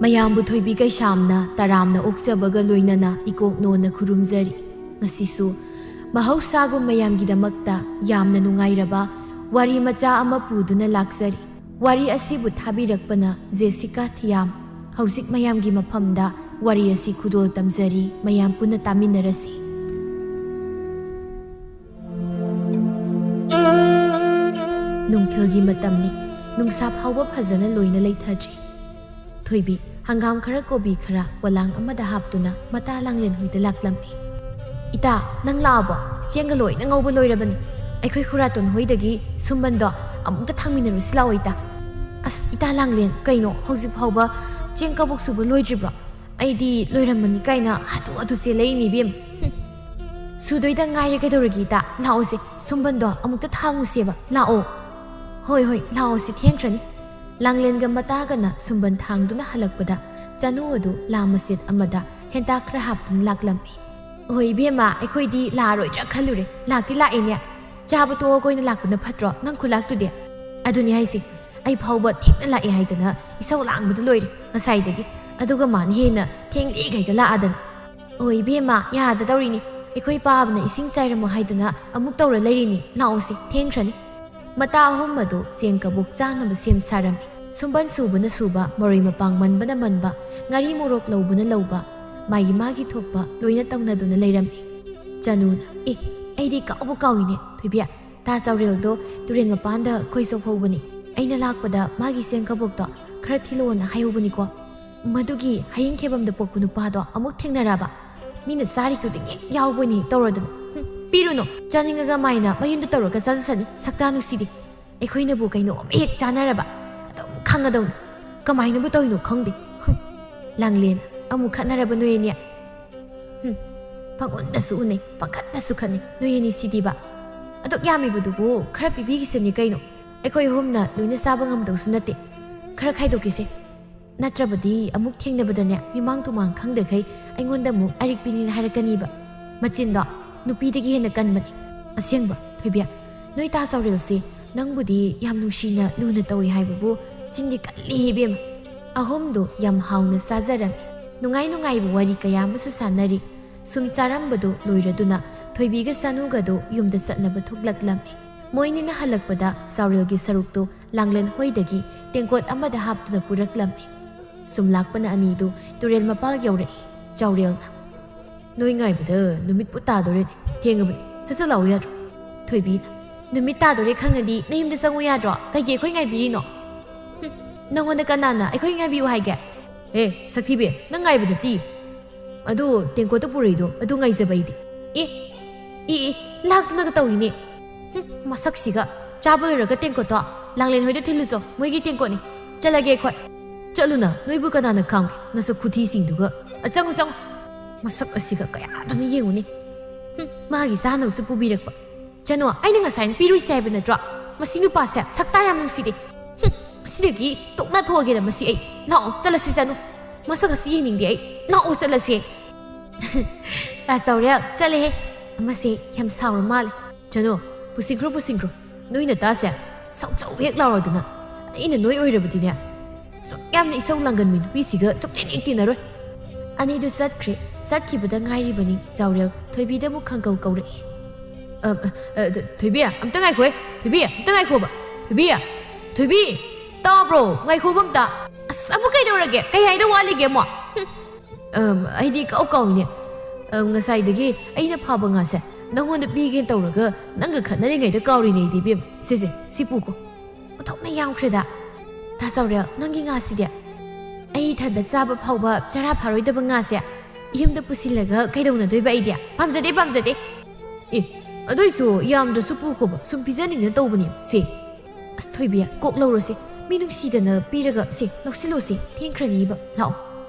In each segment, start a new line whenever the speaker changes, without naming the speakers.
ꯃꯌꯥꯝꯕꯨ ꯊꯣꯏꯕꯤ ꯀꯩꯁꯥꯝꯅ ꯇꯔꯥꯝꯅ ꯑꯣꯛꯆꯕꯒ ꯂꯣꯏꯅꯅ ꯏꯀꯣꯛꯅꯣꯟꯅ ꯈꯨꯔꯨꯝꯖꯔꯤ꯫ ꯉꯁꯤꯁꯨ ꯃꯍꯧꯁꯥꯒꯨꯝ ꯃꯌꯥꯝꯒꯤꯗꯃꯛꯇ ꯌꯥꯝꯅ ꯅꯨꯡꯉꯥꯏꯔꯕ ꯋꯥꯔꯤ ꯃꯆꯥ ꯑꯃ ꯄꯨꯗꯨꯅ ꯂꯥꯛꯆꯔꯤ꯫ ꯋꯥꯔꯤ ꯑꯁꯤꯕꯨ ꯊꯥꯕꯤꯔꯛꯄꯅ ꯖꯦꯁꯤꯀꯥ ꯊꯤꯌꯥꯝ꯫ ꯍꯧꯖꯤꯛ ꯃꯌꯥꯝꯒꯤ ꯃꯐꯝꯗ ꯋꯥꯔꯤ ꯑꯁꯤ ꯈꯨꯗꯣꯜ ꯇꯝꯖꯔꯤ, ꯃꯌꯥꯝ ꯄꯨꯟꯅ ꯇꯥꯃꯤꯟꯅꯔꯁꯤ꯫ ꯅꯨꯡꯊꯤꯜꯒꯤ ꯃꯇꯝꯅꯤ, ꯅꯨꯡꯁꯥ ꯐꯥꯎꯕ ꯐꯖꯅ ꯂꯣꯏꯅ ꯂꯩꯊꯗ꯭ꯔꯤ꯫ ꯊꯣꯏꯕꯤ ꯍꯪꯒꯥꯝ ꯈꯔ ꯀꯣꯕꯤ ꯈꯔ ꯄꯣꯂꯥꯡ ꯑꯃꯗ ꯍꯥꯞꯇꯨꯅ ꯃꯇꯥ ꯂꯥꯡꯂꯦꯟ ꯍꯣꯏꯗ ꯂꯥꯛꯂꯝꯃꯤ꯫ ꯏꯇꯥ, ꯅꯪ ꯂꯥꯛꯑꯕꯣ? ꯆꯦꯡꯒ ꯂꯣꯏꯅ ꯉꯧꯕ ꯂꯣꯏꯔꯕꯅꯤ꯫ ꯑꯩꯈꯣꯏ ꯈꯨꯔꯥꯇꯣꯟ ꯍꯣꯏꯗꯒꯤ ꯁꯨꯝꯕꯟꯗꯣ ꯑꯃꯨꯛꯇ ꯊꯥꯡꯃꯤꯟꯅꯔꯨꯁꯤ ꯂꯥꯛꯑꯣ ꯏꯇꯥ꯫ ꯑꯁ ꯏꯇꯥ ꯂꯥꯡꯂꯦꯟ, ꯀꯩꯅꯣ ꯍꯧꯖꯤꯛ ꯐꯥꯎꯕ ꯆꯦꯡ ꯀꯕꯣꯛ ꯁꯨꯕ ꯂꯣꯏꯗ꯭ꯔꯤꯕ꯭ꯔꯣ? ꯑꯩꯗꯤ ꯂꯣꯏꯔꯝꯃꯅꯤ ꯀꯥꯏꯅ ꯍꯥꯊꯨ ꯆꯦꯜꯂꯛꯏꯅꯤ ꯏꯕꯦꯝ꯫ ꯁꯨꯗꯣꯏꯗ ꯉꯥꯏꯔꯦ ꯀꯩꯗꯧꯔꯒꯦ ꯏꯇꯥ? ꯂꯥꯛꯑꯣꯁꯦ, ꯁꯨꯝꯕꯟꯗꯣ ꯑꯃꯨꯛꯇ ꯊꯥꯡꯉꯨꯁꯦꯕ, ꯂꯥꯛꯑꯣ꯫ ꯍꯣꯏ ꯂꯥꯛꯑꯣꯁꯤ, ꯊꯦꯡꯈ꯭ꯔꯅꯤ꯫ ꯂꯥꯡꯂꯦꯟꯒ ꯃꯇꯥꯒꯅ ꯁꯨꯝꯕꯟ ꯊꯥꯡꯗꯨꯅ ꯍꯜꯂꯛꯄꯗ ꯆꯅꯨ ꯑꯗꯨ ꯂꯥ ꯃꯆꯦꯠ ꯑꯃꯗ ꯍꯦꯟꯇꯥꯛ ꯈꯔ ꯍꯥꯞꯇꯨꯅ ꯂꯥꯛꯂꯝꯃꯤ꯫ ꯍꯣꯏ ꯏꯕꯦꯝꯃ, ꯑꯩꯈꯣꯏꯗꯤ ꯂꯥꯛꯑꯔꯣꯏꯗ꯭ꯔꯥ ꯈꯜꯂꯨꯔꯦ, ꯂꯥꯛꯇꯤ ꯂꯥꯛꯑꯦꯅꯦ꯫ ꯆꯥꯕ ꯇꯣꯛꯑꯒ ꯑꯣꯏꯅ ꯂꯥꯛꯄꯅ ꯐꯠꯇ꯭ꯔꯣ ꯅꯪ ꯈꯨꯂꯥꯛꯇꯨꯗꯤ? ꯑꯗꯨꯅꯤ ꯍꯥꯏꯁꯦ, ꯑꯩ ꯐꯥꯎꯕ ꯊꯦꯡꯅ ꯂꯥꯛꯑꯦ ꯍꯥꯏꯗꯅ ꯏꯁꯧ ꯂꯥꯡꯕꯗ ꯂꯣꯏꯔꯦ ꯉꯁꯥꯏꯗꯒꯤ, ꯑꯗꯨꯒ ꯃꯥꯅ ꯍꯦꯟꯅ ꯊꯦꯡꯂꯤꯈꯩꯒ ꯂꯥꯛꯑꯗꯅ꯫ ꯍꯣꯏ ꯏꯕꯦꯝꯃ, ꯌꯥꯗꯗꯧꯔꯤꯅꯤ, ꯑꯩꯈꯣꯏ ꯄꯥꯕꯅ ꯏꯁꯤꯡ ꯆꯥꯏꯔꯝꯃꯣ ꯍꯥꯏꯗꯅ ꯑꯃꯨꯛ ꯇꯧꯔ ꯂꯩꯔꯤꯅꯤ, ꯂꯥꯛꯑꯣꯁꯤ, ꯊꯦꯡꯈ꯭ꯔꯅꯤ꯫ ꯃꯇꯥ ꯑꯍꯨꯝ ꯑꯗꯨ ꯆꯦꯡ ꯀꯕꯣꯛ ꯆꯥꯅꯕ ꯁꯦꯝ ꯁꯥꯔꯝꯃꯤ꯫ ꯁꯨꯝꯕꯟ ꯁꯨꯕꯅ ꯁꯨꯕ, ꯃꯔꯣꯏ ꯃꯄꯥꯡ ꯃꯟꯕꯅ ꯃꯟꯕ, ꯉꯥꯔꯤ ꯃꯣꯔꯣꯛ ꯂꯧꯕꯅ ꯂꯧꯕ, ꯃꯥꯒꯤ ꯊꯣꯛꯄ ꯂꯣꯏꯅ ꯇꯧꯅꯗꯨꯅ ꯂꯩꯔꯝꯃꯤ꯫ ꯆꯅꯨꯅ, ꯑꯩꯗꯤ ꯀꯥꯎꯕ ꯀꯥꯎꯏꯅꯦ ꯊꯣꯏꯕꯤ, ꯇꯥ ꯆꯥꯎꯔꯦꯜꯗꯣ ꯇꯨꯔꯦꯟ ꯃꯄꯥꯟꯗ ꯈꯣꯏ ꯆꯣꯞꯍꯧꯕꯅꯤ꯫ ꯑꯩꯅ ꯂꯥꯛꯄꯗ ꯃꯥꯒꯤ ꯆꯦꯡ ꯀꯕꯣꯛꯇꯣ ꯈꯔ ꯊꯤꯜꯂꯛꯑꯣꯅ ꯍꯥꯏꯍꯧꯕꯅꯤꯀꯣ꯫ ꯃꯗꯨꯒꯤ ꯍꯌꯤꯡꯈꯦꯕꯝꯗ ꯄꯣꯛꯄ ꯅꯨꯄꯥꯗꯣ ꯑꯃꯨꯛ ꯊꯦꯡꯅꯔꯕ? ꯃꯤꯅ ꯆꯥꯔꯤ ꯈꯨꯗꯤꯡ ꯍꯦꯛ ꯌꯥꯎꯕꯅꯤ ꯇꯧꯔꯗꯅ꯫ ꯄꯤꯔꯨꯅꯨ, ꯆꯥꯅꯤꯡꯉꯒ ꯃꯥꯏꯅ ꯃꯌꯨꯝꯗ ꯇꯧꯔꯒ ꯆꯥꯖꯁꯅꯤ, ꯁꯛꯇꯥ ꯅꯨꯡꯁꯤꯗꯦ꯫ ꯑꯩꯈꯣꯏꯅꯕꯨ ꯀꯩꯅꯣꯝ ꯍꯦꯛ ꯆꯥꯅꯔꯕ ꯑꯗꯨꯝ ꯈꯪꯒꯗꯧꯅꯤ, ꯀꯃꯥꯏꯅꯕꯨ ꯇꯧꯔꯤꯅꯣ ꯈꯪꯗꯦ꯫ ꯂꯥꯡꯂꯦꯟ, ꯑꯃꯨꯛ ꯈꯠꯅꯔꯕ ꯅꯣꯏ ꯑꯅꯤ? ꯄꯪꯎꯟꯗꯁꯨ ꯎꯅꯩ, ꯄꯪꯈꯠꯅꯁꯨ ꯈꯠꯅꯩ ꯅꯣꯏ ꯑꯅꯤ ꯁꯤꯗꯤꯕ꯫ ꯑꯗꯨꯛ ꯌꯥꯝꯃꯤꯕꯗꯨꯕꯨ ꯈꯔ ꯄꯤꯕꯤꯈꯤꯁꯅꯤ ꯀꯩꯅꯣ, ꯑꯩꯈꯣꯏ ꯑꯍꯨꯝꯅ ꯂꯣꯏꯅ ꯆꯥꯕ ꯉꯝꯗꯧꯁꯨ ꯅꯠꯇꯦ꯫ ꯈꯔ ꯈꯥꯏꯗꯣꯛꯈꯤꯁꯦ, ꯅꯠꯇ꯭ꯔꯕꯗꯤ ꯑꯃꯨꯛ ꯊꯦꯡꯅꯕꯗꯅꯦ ꯃꯤꯃꯥꯡ ꯇꯨꯃꯥꯡ ꯈꯪꯗꯈꯩ ꯑꯩꯉꯣꯟꯗ ꯑꯃꯨꯛ ꯑꯔꯤꯛꯄꯤꯅꯤꯅ ꯍꯥꯏꯔꯛꯀꯅꯤꯕ꯫ ꯃꯆꯤꯟꯗꯣ ꯅꯨꯄꯤꯗꯒꯤ ꯍꯦꯟꯅ ꯀꯟꯕꯅꯤ꯫ ꯑꯁꯦꯡꯕ ꯊꯣꯏꯕꯤ, ꯅꯣꯏ ꯇꯥ ꯆꯥꯎꯔꯦꯜꯁꯤ ꯅꯪꯕꯨꯗꯤ ꯌꯥꯝ ꯅꯨꯡꯁꯤꯅ ꯂꯨꯅ ꯇꯧꯏ ꯍꯥꯏꯕꯕꯨ ꯆꯤꯟꯗꯤ ꯀꯜꯂꯤ ꯏꯕꯦꯝꯃ꯫ ꯑꯍꯨꯝꯗꯨ ꯌꯥꯝ ꯍꯥꯎꯅ ꯆꯥꯖꯔꯝꯃꯤ꯫ ꯅꯨꯡꯉꯥꯏꯕ ꯋꯥꯔꯤ ꯀꯌꯥ ꯑꯃꯁꯨ ꯁꯥꯟꯅꯔꯤ꯫ ꯁꯨꯝ ꯆꯥꯔꯝꯕꯗꯨ ꯂꯣꯏꯔꯗꯨꯅ ꯊꯣꯏꯕꯤꯒ ꯆꯅꯨꯒꯗꯨ ꯌꯨꯝꯗ ꯆꯠꯅꯕ ꯊꯣꯛꯂꯛꯂꯝꯃꯤ꯫ ꯃꯣꯏꯅꯤꯅ ꯍꯜꯂꯛꯄꯗ ꯆꯥꯎꯔꯦꯜꯒꯤ ꯁꯔꯨꯛꯇꯨ ꯂꯥꯡꯂꯦꯟ ꯍꯣꯏꯗꯒꯤ ꯇꯦꯡꯀꯣꯠ ꯑꯃꯗ ꯍꯥꯞꯇꯨꯅ ꯄꯨꯔꯛꯂꯝꯃꯤ꯫ ꯁꯨꯝ ꯂꯥꯛꯄꯅ ꯑꯅꯤꯗꯨ ꯇꯨꯔꯦꯜ ꯃꯄꯥꯜ ꯌꯧꯔꯛꯏ꯫ ꯆꯥꯎꯔꯦꯜꯅ, ꯅꯣꯏ ꯉꯥꯏꯕꯗ ꯅꯨꯃꯤꯠꯄꯨ ꯇꯥꯗꯣꯔꯦꯅꯦ, ꯊꯦꯡꯉꯕꯅꯤ, ꯁꯠ ꯂꯥꯛꯎ ꯌꯥꯗ꯭ꯔꯣ? ꯊꯣꯏꯕꯤꯅ, ꯅꯨꯃꯤꯠ ꯇꯥꯗꯣꯔꯦ ꯈꯪꯉꯗꯤ ꯅꯌꯨꯝꯗ ꯆꯪꯉꯨ ꯌꯥꯗ꯭ꯔꯣ? ꯀꯩꯒꯤ ꯑꯩꯈꯣꯏ ꯉꯥꯏꯕꯤꯔꯤꯅꯣ? ꯅꯪꯉꯣꯟꯗ ꯀꯅꯥꯅ ꯑꯩꯈꯣꯏ ꯉꯥꯏꯕꯤꯌꯨ ꯍꯥꯏꯒꯦ? ꯁꯛꯊꯤꯕꯤ, ꯅꯪ ꯉꯥꯏꯕ ꯅꯠꯇꯦ, ꯑꯗꯨ ꯇꯦꯡꯀꯣꯠꯇ ꯄꯨꯔꯛꯏꯗꯣ ꯑꯗꯨ ꯉꯥꯏꯖꯕ ꯑꯩꯗꯤ꯫ ꯂꯥꯛꯇꯅꯒ ꯇꯧꯏꯅꯦ꯫ ꯃꯁꯛꯁꯤꯒ, ꯆꯥꯕ ꯂꯣꯏꯔꯒ ꯇꯦꯡꯀꯣꯠꯇꯣ ꯂꯥꯡꯂꯦꯟ ꯍꯣꯏꯗ ꯊꯤꯜꯂꯨꯆꯣ, ꯃꯣꯏꯒꯤ ꯇꯦꯡꯀꯣꯠꯅꯤ꯫ ꯆꯠꯂꯒꯦ ꯑꯩꯈꯣꯏ꯫ ꯆꯠꯂꯨꯅ, ꯅꯣꯏꯕꯨ ꯀꯅꯥꯅ ꯈꯥꯝꯒꯦ, ꯅꯁꯛ ꯈꯨꯊꯤꯁꯤꯡꯗꯨꯒ꯫ ꯆꯪꯉꯨ, ꯃꯁꯛ ꯑꯁꯤꯒ ꯀꯌꯥꯗꯨꯅ ꯌꯦꯡꯉꯨꯅꯤ꯫ ꯃꯥꯒꯤ ꯆꯥꯅꯕꯁꯨ ꯄꯨꯕꯤꯔꯛꯄ꯫ ꯆꯅꯨ, ꯑꯩꯅ ꯉꯁꯥꯏꯅ ꯄꯤꯔꯨꯏꯁꯦ ꯍꯥꯏꯕ ꯅꯠꯇ꯭ꯔꯣ? ꯃꯁꯤ ꯅꯨꯄꯥꯁꯦ ꯁꯛꯇꯥ ꯌꯥꯝ ꯅꯨꯡꯁꯤꯗꯦ꯫ ꯑꯁꯤꯗꯒꯤ ꯇꯣꯛꯅꯊꯣꯛꯑꯒꯦꯗ ꯃꯁꯤ ꯑꯩ꯫ ꯂꯥꯛꯑꯣ ꯆꯠꯂꯁꯤ ꯆꯅꯨ, ꯃꯁꯛ ꯑꯁꯤ ꯌꯦꯡꯅꯤꯡꯗꯦ ꯑꯩ, ꯂꯥꯛꯑꯣ ꯆꯠꯂꯁꯤ꯫ ꯇꯥ ꯆꯥꯎꯔꯦꯜ, ꯆꯠꯂꯦꯍꯦ, ꯑꯃꯁꯦ ꯌꯥꯝ ꯁꯥꯎꯔ ꯃꯥꯜꯂꯦ꯫ ꯆꯅꯨ, ꯄꯨꯁꯤꯟꯈ꯭ꯔꯣ, ꯅꯣꯏ ꯅꯇꯥꯁꯦ ꯁꯧꯆꯧ ꯍꯦꯛ ꯂꯥꯎꯔꯗꯅ ꯑꯩꯅ ꯅꯣꯏ ꯑꯣꯏꯔꯕꯗꯤꯅꯦ ꯁꯨꯛ ꯌꯥꯝꯅ ꯏꯁꯧ ꯂꯥꯡꯒꯟꯕꯤ ꯅꯨꯄꯤꯁꯤꯒ ꯁꯨꯛꯇꯦꯟ ꯍꯦꯛ ꯇꯤꯟꯅꯔꯣꯏ꯫ ꯑꯅꯤꯗꯨ ꯆꯠꯈ꯭ꯔꯦ꯫ ꯆꯠꯈꯤꯕꯗ ꯉꯥꯏꯔꯤꯕꯅꯤ ꯆꯥꯎꯔꯦꯜ ꯊꯣꯏꯕꯤꯗ ꯑꯃꯨꯛ ꯈꯪꯀꯧ ꯀꯧꯔꯛꯏ꯫ ꯊꯣꯏꯕꯤ, ꯑꯝꯇ ꯉꯥꯏꯈꯣ, ꯊꯣꯏꯕꯤ, ꯑꯝꯇ ꯉꯥꯏꯈꯣꯕ, ꯊꯣꯏꯕꯤ, ꯇꯥꯕ꯭ꯔꯣ? ꯉꯥꯏꯈꯣꯕ ꯑꯝꯇ꯫ ꯑꯁ, ꯑꯃꯨꯛ ꯀꯩꯗꯧꯔꯒꯦ? ꯀꯩ ꯍꯥꯏꯗꯧ ꯋꯥꯠꯂꯤꯒꯦ ꯑꯃꯨꯛ? ꯑꯩꯗꯤ ꯀꯥꯎꯏꯅꯦ, ꯉꯁꯥꯏꯗꯒꯤ ꯑꯩꯅ ꯐꯥꯕ ꯉꯥꯁꯦ ꯅꯪꯉꯣꯟꯗ ꯄꯤꯒꯦ ꯇꯧꯔꯒ ꯅꯪꯒ ꯈꯠꯅꯔꯤꯉꯩꯗ ꯀꯥꯎꯔꯤꯅꯦ ꯑꯩꯗꯤ ꯏꯕꯦꯝ꯫ ꯁꯤ ꯄꯨꯀꯣ, ꯑꯣꯟꯊꯣꯛꯅ ꯌꯥꯝꯈ꯭ꯔꯦꯗ꯫ ꯇꯥ ꯆꯥꯎꯔꯦꯜ, ꯅꯪꯒꯤ ꯉꯥꯁꯤꯗꯤ ꯑꯩ ꯏꯊꯟꯗ ꯆꯥꯕ ꯐꯥꯎꯕ ꯆꯔꯥ ꯐꯥꯔꯣꯏꯗꯕ ꯉꯥꯁꯦ ꯌꯨꯝꯗ ꯄꯨꯁꯤꯜꯂꯒ ꯀꯩꯗꯧꯅꯗꯣꯏꯕ ꯑꯩꯗꯤ? ꯄꯥꯝꯖꯗꯦ꯫ ꯑꯗꯨꯏꯁꯨ ꯌꯥꯝꯗ꯭ꯔꯁꯨ ꯄꯨꯈꯣꯕ, ꯁꯨꯝ ꯄꯤꯖꯅꯤꯡꯅ ꯇꯧꯕꯅꯤ ꯁꯤ꯫ ꯑꯁ ꯊꯣꯏꯕꯤ, ꯀꯣꯛ ꯂꯧꯔꯣꯁꯤ, ꯃꯤ ꯅꯨꯡꯁꯤꯗꯅ ꯄꯤꯔꯒ ꯁꯤ ꯂꯧꯁꯤꯜꯂꯣꯁꯤ, ꯊꯦꯡꯈ꯭ꯔꯅꯤꯕ, ꯂꯥꯛꯑꯣ꯫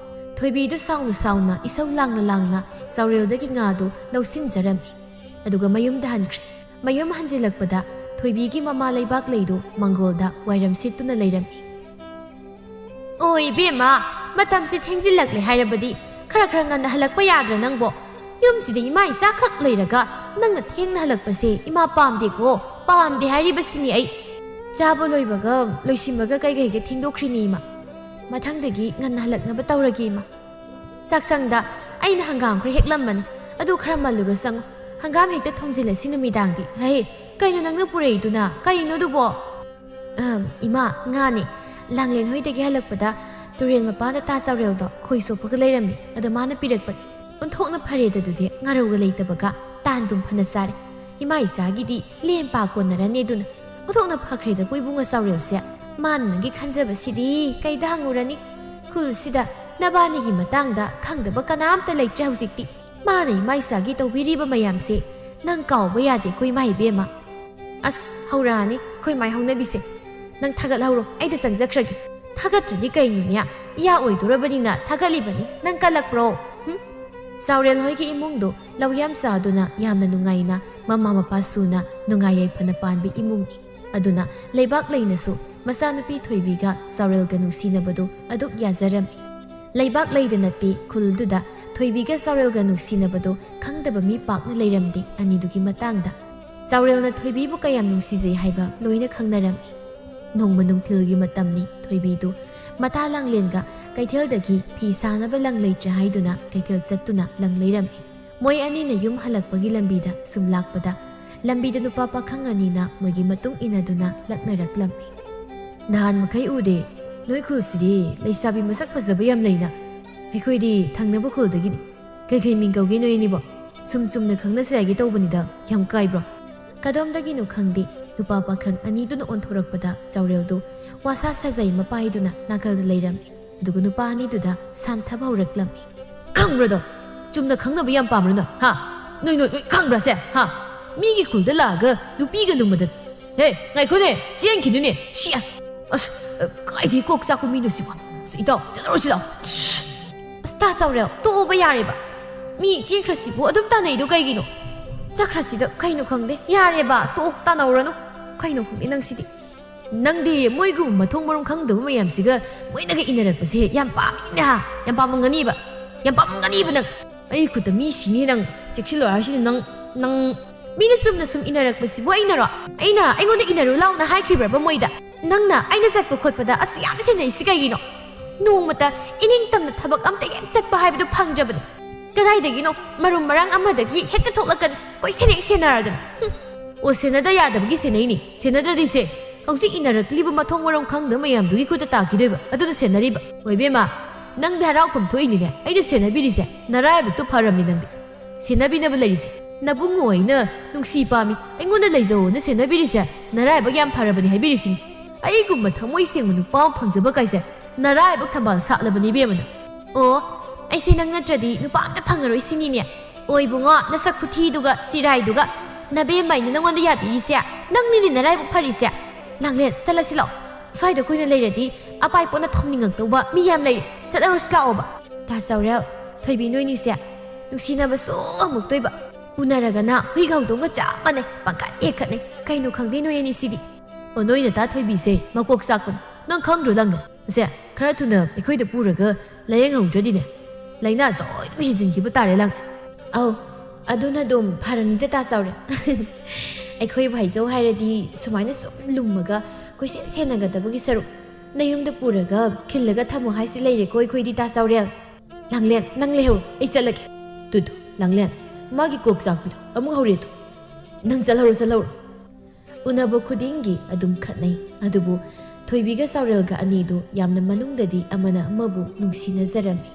ꯊꯣꯏꯕꯤꯗꯨ ꯁꯥꯎꯅ ꯏꯁꯧ ꯂꯥꯡꯅ ꯆꯥꯎꯔꯦꯜꯗꯒꯤ ꯉꯥꯗꯨ ꯂꯧꯁꯤꯟꯖꯔꯝꯃꯤ꯫ ꯑꯗꯨꯒ ꯃꯌꯨꯝꯗ ꯍꯟꯈ꯭ꯔꯦ꯫ ꯃꯌꯨꯝ ꯍꯟꯖꯤꯜꯂꯛꯄꯗ ꯊꯣꯏꯕꯤꯒꯤ ꯃꯃꯥ ꯂꯩꯕꯥꯛ ꯂꯩꯗꯨ ꯃꯪꯒꯣꯜꯗ ꯋꯥꯏꯔꯝ ꯁꯤꯠꯇꯨꯅ ꯂꯩꯔꯝꯃꯤ꯫ ꯑꯣ ꯏꯕꯦꯝꯃ, ꯃꯇꯝꯁꯤ ꯊꯦꯡꯖꯤꯜꯂꯛꯂꯦ ꯍꯥꯏꯔꯕꯗꯤ ꯈꯔ ꯉꯟꯅ ꯍꯜꯂꯛꯄ ꯌꯥꯗ꯭ꯔꯥ ꯅꯪꯕꯣ? ꯌꯨꯝꯁꯤꯗ ꯏꯃꯥ ꯏꯆꯥ ꯈꯛ ꯂꯩꯔꯒ ꯅꯪꯅ ꯊꯦꯡꯅ ꯍꯜꯂꯛꯄꯁꯦ ꯏꯃꯥ ꯄꯥꯝꯗꯦꯀꯣ ꯄꯥꯝꯗꯦ ꯍꯥꯏꯔꯤꯕꯁꯤꯅꯤ ꯑꯩ ꯆꯥꯕ ꯂꯣꯏꯕꯒ ꯂꯣꯏꯁꯤꯟꯕꯒ ꯀꯩꯀꯩꯒ ꯊꯦꯡꯗꯣꯛꯈ꯭ꯔꯤꯅꯤ ꯏꯃꯥ ꯃꯊꯪꯗꯒꯤ ꯉꯟꯅ ꯍꯜꯂꯛꯅꯕ ꯇꯧꯔꯒꯦ ꯏꯃꯥ ꯆꯥꯛꯁꯪꯗ ꯑꯩꯅ ꯍꯪꯒꯥꯝ ꯈꯔ ꯍꯦꯛꯂꯝꯕꯅꯤ ꯑꯗꯨ ꯈꯔ ꯃꯜꯂꯨꯔ ꯆꯪꯉꯨ ꯍꯪꯒꯥꯝ ꯍꯦꯛꯇ ꯊꯣꯡꯖꯤꯜꯂꯁꯤ ꯅꯨꯃꯤꯗꯥꯡꯗꯤ ꯍꯦ ꯀꯩꯅꯣ ꯅꯪꯅ ꯄꯨꯔꯛꯏꯗꯨꯅ ꯀꯩꯅꯣ ꯑꯗꯨꯕꯣ ꯏꯃꯥ ꯉꯥꯅꯤ ꯂꯥꯡꯂꯦꯟ ꯍꯣꯏꯗꯒꯤ ꯍꯜꯂꯛꯄꯗ ꯇꯨꯔꯦꯜ ꯃꯄꯥꯟꯗ ꯇꯥ ꯆꯥꯎꯔꯦꯜꯗꯣ ꯈꯣꯏ ꯆꯣꯞꯄꯒ ꯂꯩꯔꯝꯃꯤ ꯑꯗ ꯃꯥꯅ ꯄꯤꯔꯛꯄꯅꯤ ꯑꯣꯟꯊꯣꯛꯅ ꯐꯔꯦꯗꯗꯨꯗꯤ ꯉꯥꯔꯧꯒ ꯂꯩꯇꯕꯒ ꯇꯥꯟꯗꯨꯝ ꯐꯅ ꯆꯥꯔꯦ ꯏꯃꯥ ꯏꯆꯥꯒꯤꯗꯤ ꯂꯦꯝ ꯄꯥ ꯀꯣꯟꯅꯔꯅꯤ ꯑꯗꯨꯅ ꯑꯣꯟꯊꯣꯛꯅ ꯐꯈ꯭ꯔꯦꯗ ꯏꯕꯨꯡꯉꯣ ꯆꯥꯎꯔꯦꯜꯁꯦ ꯃꯥꯅ ꯅꯪꯒꯤ ꯈꯟꯖꯕꯁꯤꯗꯤ ꯀꯩꯗ ꯍꯪꯉꯨꯔꯅꯤ ꯈꯨꯜꯁꯤꯗ ꯅꯕꯥꯅꯤꯒꯤ ꯃꯇꯥꯡꯗ ꯈꯪꯗꯕ ꯀꯅꯥꯝꯇ ꯂꯩꯇ꯭ꯔꯦ ꯍꯧꯖꯤꯛꯇꯤ ꯃꯥꯅ ꯏꯃꯥ ꯏꯆꯥꯒꯤ ꯇꯧꯕꯤꯔꯤꯕ ꯃꯌꯥꯝꯁꯦ ꯅꯪ ꯀꯥꯎꯕ ꯌꯥꯗꯦ ꯑꯩꯈꯣꯏ ꯏꯃꯥ ꯏꯕꯦꯝꯃ ꯑꯁ ꯍꯧꯔꯛꯑꯅꯤ ꯑꯩꯈꯣꯏ ꯃꯥꯏ ꯍꯧꯅꯕꯤꯁꯦ ꯅꯪ ꯊꯥꯒꯠꯍꯧꯔꯣ ꯑꯩꯗ ꯆꯪꯖꯈ꯭ꯔꯒꯦ ꯊꯥꯒꯠꯇ꯭ꯔꯗꯤ ꯀꯩꯅꯣꯅꯦ ꯏꯌꯥ ꯑꯣꯏꯗꯣꯔꯕꯅꯤꯅ ꯊꯥꯒꯠꯂꯤꯕꯅꯤ ꯅꯪ ꯀꯜꯂꯛꯄ꯭ꯔꯣ ꯆꯥꯎꯔꯦꯜ ꯍꯣꯏꯒꯤ ꯏꯃꯨꯡꯗꯣ ꯂꯧ ꯌꯥꯝ ꯆꯥꯗꯨꯅ ꯌꯥꯝꯅ ꯅꯨꯡꯉꯥꯏꯅ ꯃꯃꯥ ꯃꯄꯥ ꯁꯨꯅ ꯅꯨꯡꯉꯥꯏ ꯌꯥꯏꯐꯅ ꯄꯥꯟꯕ ꯏꯃꯨꯡꯅꯤ ꯑꯗꯨꯅ ꯂꯩꯕꯥꯛ ꯂꯩꯅꯁꯨ ꯃꯆꯥꯅꯨꯄꯤ ꯊꯣꯏꯕꯤꯒ ꯆꯥꯎꯔꯦꯜꯒ ꯅꯨꯡꯁꯤꯅꯕꯗꯨ ꯑꯗꯨꯛ ꯌꯥꯖꯔꯝꯃꯤ ꯂꯩꯕꯥꯛ ꯂꯩꯗ ꯅꯠꯇꯦ ꯈꯨꯜꯗꯨꯗ ꯊꯣꯏꯕꯤꯒ ꯆꯥꯎꯔꯦꯜꯒ ꯅꯨꯡꯁꯤꯅꯕꯗꯣ ꯈꯪꯗꯕ ꯃꯤ ꯄꯥꯛꯅ ꯂꯩꯔꯝꯗꯦ ꯑꯅꯤꯗꯨꯒꯤ ꯃꯇꯥꯡꯗ ꯆꯥꯎꯔꯦꯜꯅ ꯊꯣꯏꯕꯤꯕꯨ ꯀꯌꯥꯝ ꯅꯨꯡꯁꯤꯖꯩ ꯍꯥꯏꯕ ꯂꯣꯏꯅ ꯈꯪꯅꯔꯝꯃꯤ ꯅꯣꯡꯃ ꯅꯨꯡꯊꯤꯜꯒꯤ ꯃꯇꯝꯅꯤ ꯊꯣꯏꯕꯤꯗꯨ ꯃꯇꯥ ꯂꯥꯡꯂꯦꯟꯒ ꯀꯩꯊꯦꯜꯗꯒꯤ ꯐꯤ ꯁꯥꯅꯕ ꯂꯪ ꯂꯩꯇ꯭ꯔꯦ ꯍꯥꯏꯗꯨꯅ ꯀꯩꯊꯦꯜ ꯆꯠꯇꯨꯅ ꯂꯪ ꯂꯩꯔꯝꯃꯤ ꯃꯣꯏ ꯑꯅꯤꯅ ꯌꯨꯝ ꯍꯜꯂꯛꯄꯒꯤ ꯂꯝꯕꯤꯗ ꯁꯨꯝ ꯂꯥꯛꯄꯗ ꯂꯝꯕꯤꯗ ꯅꯨꯄꯥ ꯄꯥꯈꯪ ꯑꯅꯤꯅ ꯃꯣꯏꯒꯤ ꯃꯇꯨꯡ ꯏꯟꯅꯗꯨꯅ ꯂꯛꯅꯔꯛꯂꯝꯃꯤ ꯅꯍꯥꯟ ꯃꯈꯩ ꯎꯗꯦ ꯅꯣꯏ ꯈꯨꯜꯁꯤꯗꯤ ꯂꯩꯁꯥꯕꯤ ꯃꯁꯛ ꯐꯖꯕ ꯌꯥꯝ ꯂꯩꯅ ꯑꯩꯈꯣꯏꯗꯤ ꯊꯪꯅꯕ ꯈꯨꯜꯗꯒꯤꯅꯤ ꯀꯩꯀꯩ ꯃꯤꯡ ꯀꯧꯒꯦ ꯅꯣꯏ ꯑꯅꯤꯕꯣ ꯁꯨꯝ ꯆꯨꯝꯅ ꯈꯪꯅꯁꯦ ꯍꯥꯏꯒꯦ ꯇꯧꯕꯅꯤꯗ ꯌꯥꯝ ꯀꯥꯏꯕ꯭ꯔꯣ ꯀꯗꯣꯝꯗꯒꯤꯅꯣ ꯈꯪꯗꯦ ꯅꯨꯄꯥ ꯄꯥꯈꯪ ꯑꯅꯤꯗꯨꯅ ꯑꯣꯟꯊꯣꯔꯛꯄꯗ ꯆꯥꯎꯔꯦꯜꯗꯨ ꯋꯥꯁꯥ ꯁꯥꯖꯩ ꯃꯄꯥꯏꯗꯨꯅ ꯅꯥꯀꯜꯗ ꯂꯩꯔꯝꯃꯤ ꯑꯗꯨꯒ ꯅꯨꯄꯥ ꯑꯅꯤꯗꯨꯗ ꯁꯥꯟꯊꯕ ꯍꯧꯔꯛꯂꯝꯃꯤ ꯈꯪꯕ꯭ꯔꯗꯣ ꯆꯨꯝꯅ ꯈꯪꯅꯕ ꯌꯥꯝ ꯄꯥꯝꯕ꯭ꯔꯅ ꯍꯥ ꯅꯣꯏ ꯈꯪꯕ꯭ꯔꯥꯁꯦ ꯍꯥ ꯃꯤꯒꯤ ꯈꯨꯜꯗ ꯂꯥꯛꯑꯒ ꯅꯨꯄꯤꯒ ꯂꯨꯝꯕꯗ ꯍꯦ ꯉꯥꯏꯈꯣꯅꯦ ꯆꯦꯟꯈꯤꯅꯨꯅꯦ ꯁꯤꯌꯥ ꯑꯁ ꯀꯥꯏꯗꯒꯤ ꯀꯣꯛ ꯆꯥꯛꯄ ꯃꯤꯅꯣ ꯁꯤꯕꯣ ꯏꯇꯥꯎ ꯆꯠꯂꯨꯔꯁꯤ ꯂꯥꯎ ꯑꯁ ꯇꯥ ꯆꯥꯎꯔꯦꯜ ꯇꯣꯛꯑꯣꯕ ꯌꯥꯔꯦꯕ ꯃꯤ ꯆꯦꯟꯈ꯭ꯔꯁꯤꯕꯨ ꯑꯗꯨꯝ ꯇꯥꯟꯅꯩꯗꯣ ꯀꯩꯒꯤꯅꯣ ꯆꯠꯈ꯭ꯔꯁꯤꯗ ꯀꯩꯅꯣ ꯈꯪꯗꯦ ꯌꯥꯔꯦꯕ ꯇꯣꯛꯑꯣ ꯇꯥꯟꯅꯧꯔꯅꯨ ꯀꯩꯅꯣ ꯈꯪꯗꯦ ꯅꯪꯁꯤꯗꯤ ꯅꯪꯗꯤ ꯃꯣꯏꯒꯨꯝꯕ ꯃꯊꯣꯡ ꯃꯔꯝ ꯈꯪꯗꯕ ꯃꯌꯥꯝꯁꯤꯒ ꯃꯣꯏꯅꯒ ꯏꯟꯅꯔꯛꯄꯁꯦ ꯌꯥꯝ ꯄꯥꯝꯃꯤꯅ ꯌꯥꯝ ꯄꯥꯝꯃꯝꯒꯅꯤꯕ ꯅꯪ ꯑꯩ ꯈꯨꯠꯇ ꯃꯤ ꯁꯤꯅꯤ ꯅꯪ ꯆꯦꯛꯁꯤꯜꯂꯣ ꯍꯥꯏꯁꯤ니 ꯅꯪ ꯃꯤꯅ ꯆꯨꯝꯅ ꯁꯨꯝꯏꯟꯅꯔꯛꯄꯁꯤꯕꯨ ꯑꯩꯉꯣꯟꯗꯏꯟꯅꯔꯨ ꯂꯥꯎꯅ ꯍꯥꯏꯈꯤꯕ꯭ꯔꯕ ꯃꯣꯏꯗ ꯅꯪꯅ ꯑꯩꯅ ꯆꯠꯄ ꯈꯣꯠꯄꯗ ꯑꯁ ꯌꯥꯝ ꯁꯦꯟꯅꯩꯁꯤ ꯀꯩꯒꯤꯅꯣ ꯅꯣꯡꯃꯇ ꯏꯅꯤꯡꯇꯝꯅ ꯊꯕꯛ ꯑꯝꯇ ꯍꯦꯛ ꯆꯠꯄ ꯍꯥꯏꯕꯗꯨ ꯐꯪꯗ꯭ꯔꯕꯅꯤ ꯀꯗꯥꯏꯗꯒꯤꯅꯣ ꯃꯔꯨꯝ ꯃꯔꯥꯡ ꯑꯃꯗꯒꯤ ꯍꯦꯛꯇ ꯊꯣꯛꯂꯛꯀꯅꯤ ꯀꯣꯏ ꯁꯦꯟꯅꯔꯗꯅ ꯑꯣ ꯁꯦꯟꯅꯗ ꯌꯥꯗꯕꯒꯤ ꯁꯦꯟꯅꯩꯅꯤ ꯁꯦꯟꯅꯗ꯭ꯔꯗꯤꯁꯦ ꯍꯧꯖꯤꯛ ꯏꯟꯅꯔꯛꯂꯤꯕ ꯃꯊꯣꯡ ꯃꯔꯝ ꯈꯪꯗꯕ ꯃꯌꯥꯝꯗꯨꯒꯤ ꯈꯨꯠꯇ ꯇꯥꯈꯤꯗꯣꯏꯕ ꯑꯗꯨꯅ ꯁꯦꯟꯅꯔꯤꯕ ꯍꯣꯏꯕꯦꯝꯃ ꯅꯪꯗꯤ ꯍꯔꯥꯎꯐꯝ ꯊꯣꯛꯏꯅꯤꯅꯦ ꯑꯩꯅ ꯁꯦꯟꯅꯕꯤꯔꯤꯁꯦ ꯅꯔꯥꯏꯕꯛꯇꯣ ꯐꯔꯝꯅꯤ ꯅꯪꯗꯤ ꯁꯦꯟꯅꯕꯤꯅꯕ ꯂꯩꯔꯤꯁꯦ ꯅꯕꯨꯡꯉꯣ ꯑꯩꯅ ꯅꯨꯡꯁꯤ ꯄꯥꯝꯃꯤ ꯑꯩꯉꯣꯟꯗ ꯂꯩꯖꯧꯅ ꯁꯦꯟꯅꯕꯤꯔꯤꯁꯦ ꯅꯔꯥꯏꯕꯛ ꯌꯥꯝ ꯐꯔꯕꯅꯤ ꯍꯥꯏꯕꯤꯔꯤꯁꯤꯅꯤ ꯑꯩꯒꯨꯝꯕ ꯊꯃꯣꯏ ꯁꯦꯡꯕ ꯅꯨꯄꯥ ꯑꯃ ꯐꯪꯖꯕ ꯀꯥꯏꯁꯦ ꯅꯔꯥꯏꯕꯛ ꯊꯝꯕꯥꯜ ꯁꯥꯠꯂꯕꯅꯤ ꯏꯕꯦꯝꯃꯅ ꯑꯣ ꯑꯩꯁꯦ ꯅꯪ ꯅꯠꯇ꯭ꯔꯗꯤ ꯅꯨꯄꯥ ꯑꯝꯇ ꯐꯪꯉꯔꯣꯏ ꯁꯤꯅꯤꯅꯦ ꯑꯣꯏꯕꯨꯡꯉꯣ ꯅꯁꯛ ꯈꯨꯊꯤꯗꯨꯒ ꯆꯤꯔꯥꯏꯗꯨꯒ ꯅꯕꯦꯝꯃꯩꯅ ꯅꯪꯉꯣꯟꯗ ꯌꯥꯕꯤꯔꯤꯁꯦ ꯅꯪꯅꯤꯅꯦ ꯅꯔꯥꯏꯕꯛ ꯐꯔꯤꯁꯦ ꯂꯥꯡꯂꯦꯟ ꯆꯠꯂꯁꯤ ꯂꯥꯛꯑꯣ ꯁ꯭ꯋꯥꯏꯗ ꯀꯨꯏꯅ ꯂꯩꯔꯗꯤ ꯑꯄꯥꯏ ꯄꯣꯠꯅ ꯊꯝꯅꯤꯡꯉꯛꯇꯧꯕ ꯃꯤ ꯌꯥꯝ ꯂꯩꯔꯦ ꯆꯠꯂꯔꯣꯁꯤ ꯂꯥꯛꯑꯣꯕ ꯇꯥ ꯆꯥꯎꯔꯦꯜ ꯊꯣꯏꯕꯤ ꯅꯣꯏꯅꯤꯁꯦ ꯅꯨꯡꯁꯤꯅꯕꯁꯨ ꯑꯃꯨꯛꯇꯣꯏꯕ ꯎꯅꯔꯒꯅ ꯍꯨꯏꯒ ꯍꯧꯗꯣꯡꯒ ꯆꯞ ꯃꯥꯟꯅꯩ ꯄꯪꯈꯠ ꯌꯦꯛꯈꯠꯅꯩ ꯀꯩꯅꯣ ꯈꯪꯗꯦ ꯅꯣꯏ ꯑꯅꯤꯁꯤꯗꯤ ꯑꯣ ꯅꯣꯏꯅ ꯇꯥ ꯊꯣꯏꯕꯤꯁꯦ ꯃꯀꯣꯛ ꯆꯥꯛꯄꯅꯤ ꯅꯪ ꯈꯪꯗ꯭ꯔꯣ ꯂꯪꯒ ꯑꯁꯦ ꯈꯔ ꯊꯨꯅ ꯑꯩꯈꯣꯏꯗ ꯄꯨꯔꯒ ꯂꯥꯌꯦꯡꯍꯧꯗ꯭ꯔꯗꯤꯅꯦ ꯂꯥꯏꯅꯥ ꯁꯣꯏꯗꯅ ꯍꯦꯟꯖꯤꯟꯈꯤꯕ ꯇꯥꯔꯦ ꯂꯪ ꯑꯧ ꯑꯗꯨꯅ ꯑꯗꯨꯝ ꯐꯔꯅꯤꯗ ꯇꯥ ꯆꯥꯎꯔꯦꯜ ꯑꯩꯈꯣꯏꯕꯨ ꯍꯥꯏꯖꯧ ꯍꯥꯏꯔꯗꯤ ꯁꯨꯃꯥꯏꯅ ꯁꯨꯝ ꯂꯨꯝꯃꯒ ꯀꯣꯏꯁꯦꯟ ꯁꯦꯟꯅꯒꯗꯕꯒꯤ ꯁꯔꯨꯛ ꯅꯌꯨꯝꯗ ꯄꯨꯔꯒ ꯈꯤꯜꯂꯒ ꯊꯝꯃꯣ ꯍꯥꯏꯁꯤ ꯂꯩꯔꯦꯀꯣ ꯑꯩꯈꯣꯏꯗꯤ ꯇꯥ ꯆꯥꯎꯔꯦꯜ ꯂꯥꯡꯂꯦꯟ ꯅꯪ ꯂꯩꯍꯧ ꯑꯩ ꯆꯠꯂꯒꯦ ꯇꯨꯗꯨ ꯂꯥꯡꯂꯦꯟ ꯃꯥꯒꯤ ꯀꯣꯛ ꯆꯥꯛꯄꯤꯗꯣ ꯑꯃꯨꯛ ꯍꯧꯔꯦꯗꯣ ꯅꯪ ꯆꯠꯍꯧꯔꯣ ꯎꯅꯕ ꯈꯨꯗꯤꯡꯒꯤ ꯑꯗꯨꯝ ꯈꯠꯅꯩ ꯑꯗꯨꯕꯨ ꯊꯣꯏꯕꯤꯒ ꯆꯥꯎꯔꯦꯜꯒ ꯑꯅꯤꯗꯨ ꯌꯥꯝꯅ ꯃꯅꯨꯡꯗꯗꯤ ꯑꯃꯅ ꯑꯃꯕꯨ ꯅꯨꯡꯁꯤꯅꯖꯔꯝꯃꯤ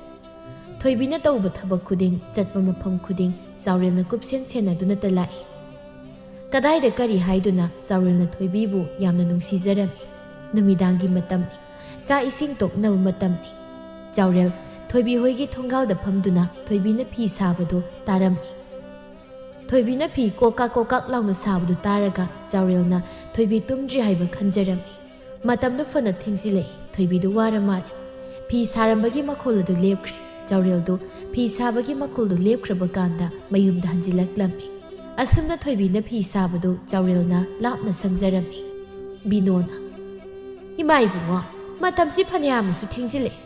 ꯊꯣꯏꯕꯤꯅ ꯇꯧꯕ ꯊꯕꯛ ꯈꯨꯗꯤꯡ ꯆꯠꯄ ꯃꯐꯝ ꯈꯨꯗꯤꯡ ꯆꯥꯎꯔꯦꯜꯅ ꯀꯨꯞꯁꯦꯟ ꯁꯦꯟꯅꯗꯨꯅꯇ ꯂꯥꯛꯏ ꯀꯗꯥꯏꯗ ꯀꯔꯤ ꯍꯥꯏꯗꯨꯅ ꯆꯥꯎꯔꯦꯜꯅ ꯊꯣꯏꯕꯤꯕꯨ ꯌꯥꯝꯅ ꯅꯨꯡꯁꯤꯖꯔꯝꯃꯤ ꯅꯨꯃꯤꯗꯥꯡꯒꯤ ꯃꯇꯝꯅꯤ ꯆꯥꯛ ꯏꯁꯤꯡ ꯇꯣꯛꯅꯕ ꯃꯇꯝꯅꯤ ꯆꯥꯎꯔꯦꯜ ꯊꯣꯏꯕꯤ ꯍꯣꯏꯒꯤ ꯊꯣꯡꯒꯥꯎꯗ ꯐꯝꯗꯨꯅ ꯊꯣꯏꯕꯤꯅ ꯐꯤ ꯁꯥꯕꯗꯨ ꯇꯥꯔꯝꯃꯤ ꯊꯣꯏꯕꯤꯅ ꯐꯤ ꯀꯣꯛꯀꯥꯛ ꯂꯥꯎꯅ ꯁꯥꯕꯗꯨ ꯇꯥꯔꯒ ꯆꯥꯎꯔꯦꯜꯅ ꯊꯣꯏꯕꯤ ꯇꯨꯝꯗ꯭ꯔꯤ ꯍꯥꯏꯕ ꯈꯟꯖꯔꯝꯃꯤ ꯃꯇꯝꯗꯨ ꯐꯅ ꯊꯦꯡꯖꯤꯜꯂꯛꯏ ꯊꯣꯏꯕꯤꯗꯨ ꯋꯥꯔ ꯃꯥꯜꯂꯤ ꯐꯤ ꯁꯥꯔꯝꯕꯒꯤ ꯃꯈꯣꯜ ꯑꯗꯨ ꯂꯦꯞꯈ꯭ꯔꯦ ꯆꯥꯎꯔꯦꯜꯗꯨ ꯐꯤ ꯁꯥꯕꯒꯤ ꯃꯈꯣꯜꯗꯨ ꯂꯦꯞꯈ꯭ꯔꯕ ꯀꯥꯟꯗ ꯃꯌꯨꯝꯗ ꯍꯟꯖꯤꯜꯂꯛꯂꯝꯃꯤ ꯑꯁꯨꯝꯅ ꯊꯣꯏꯕꯤꯅ ꯐꯤ ꯁꯥꯕꯗꯨ ꯆꯥꯎꯔꯦꯜꯅ ꯂꯥꯞꯅ ꯁꯪꯖꯔꯝꯃꯤ ꯕꯤꯅꯣꯅ ꯏꯃꯥ ꯏꯕꯨꯡꯉꯣ ꯃꯇꯝꯁꯤ ꯐꯅꯌꯥꯝꯅꯁꯨ ꯊꯦꯡꯖꯤꯜꯂꯛꯏ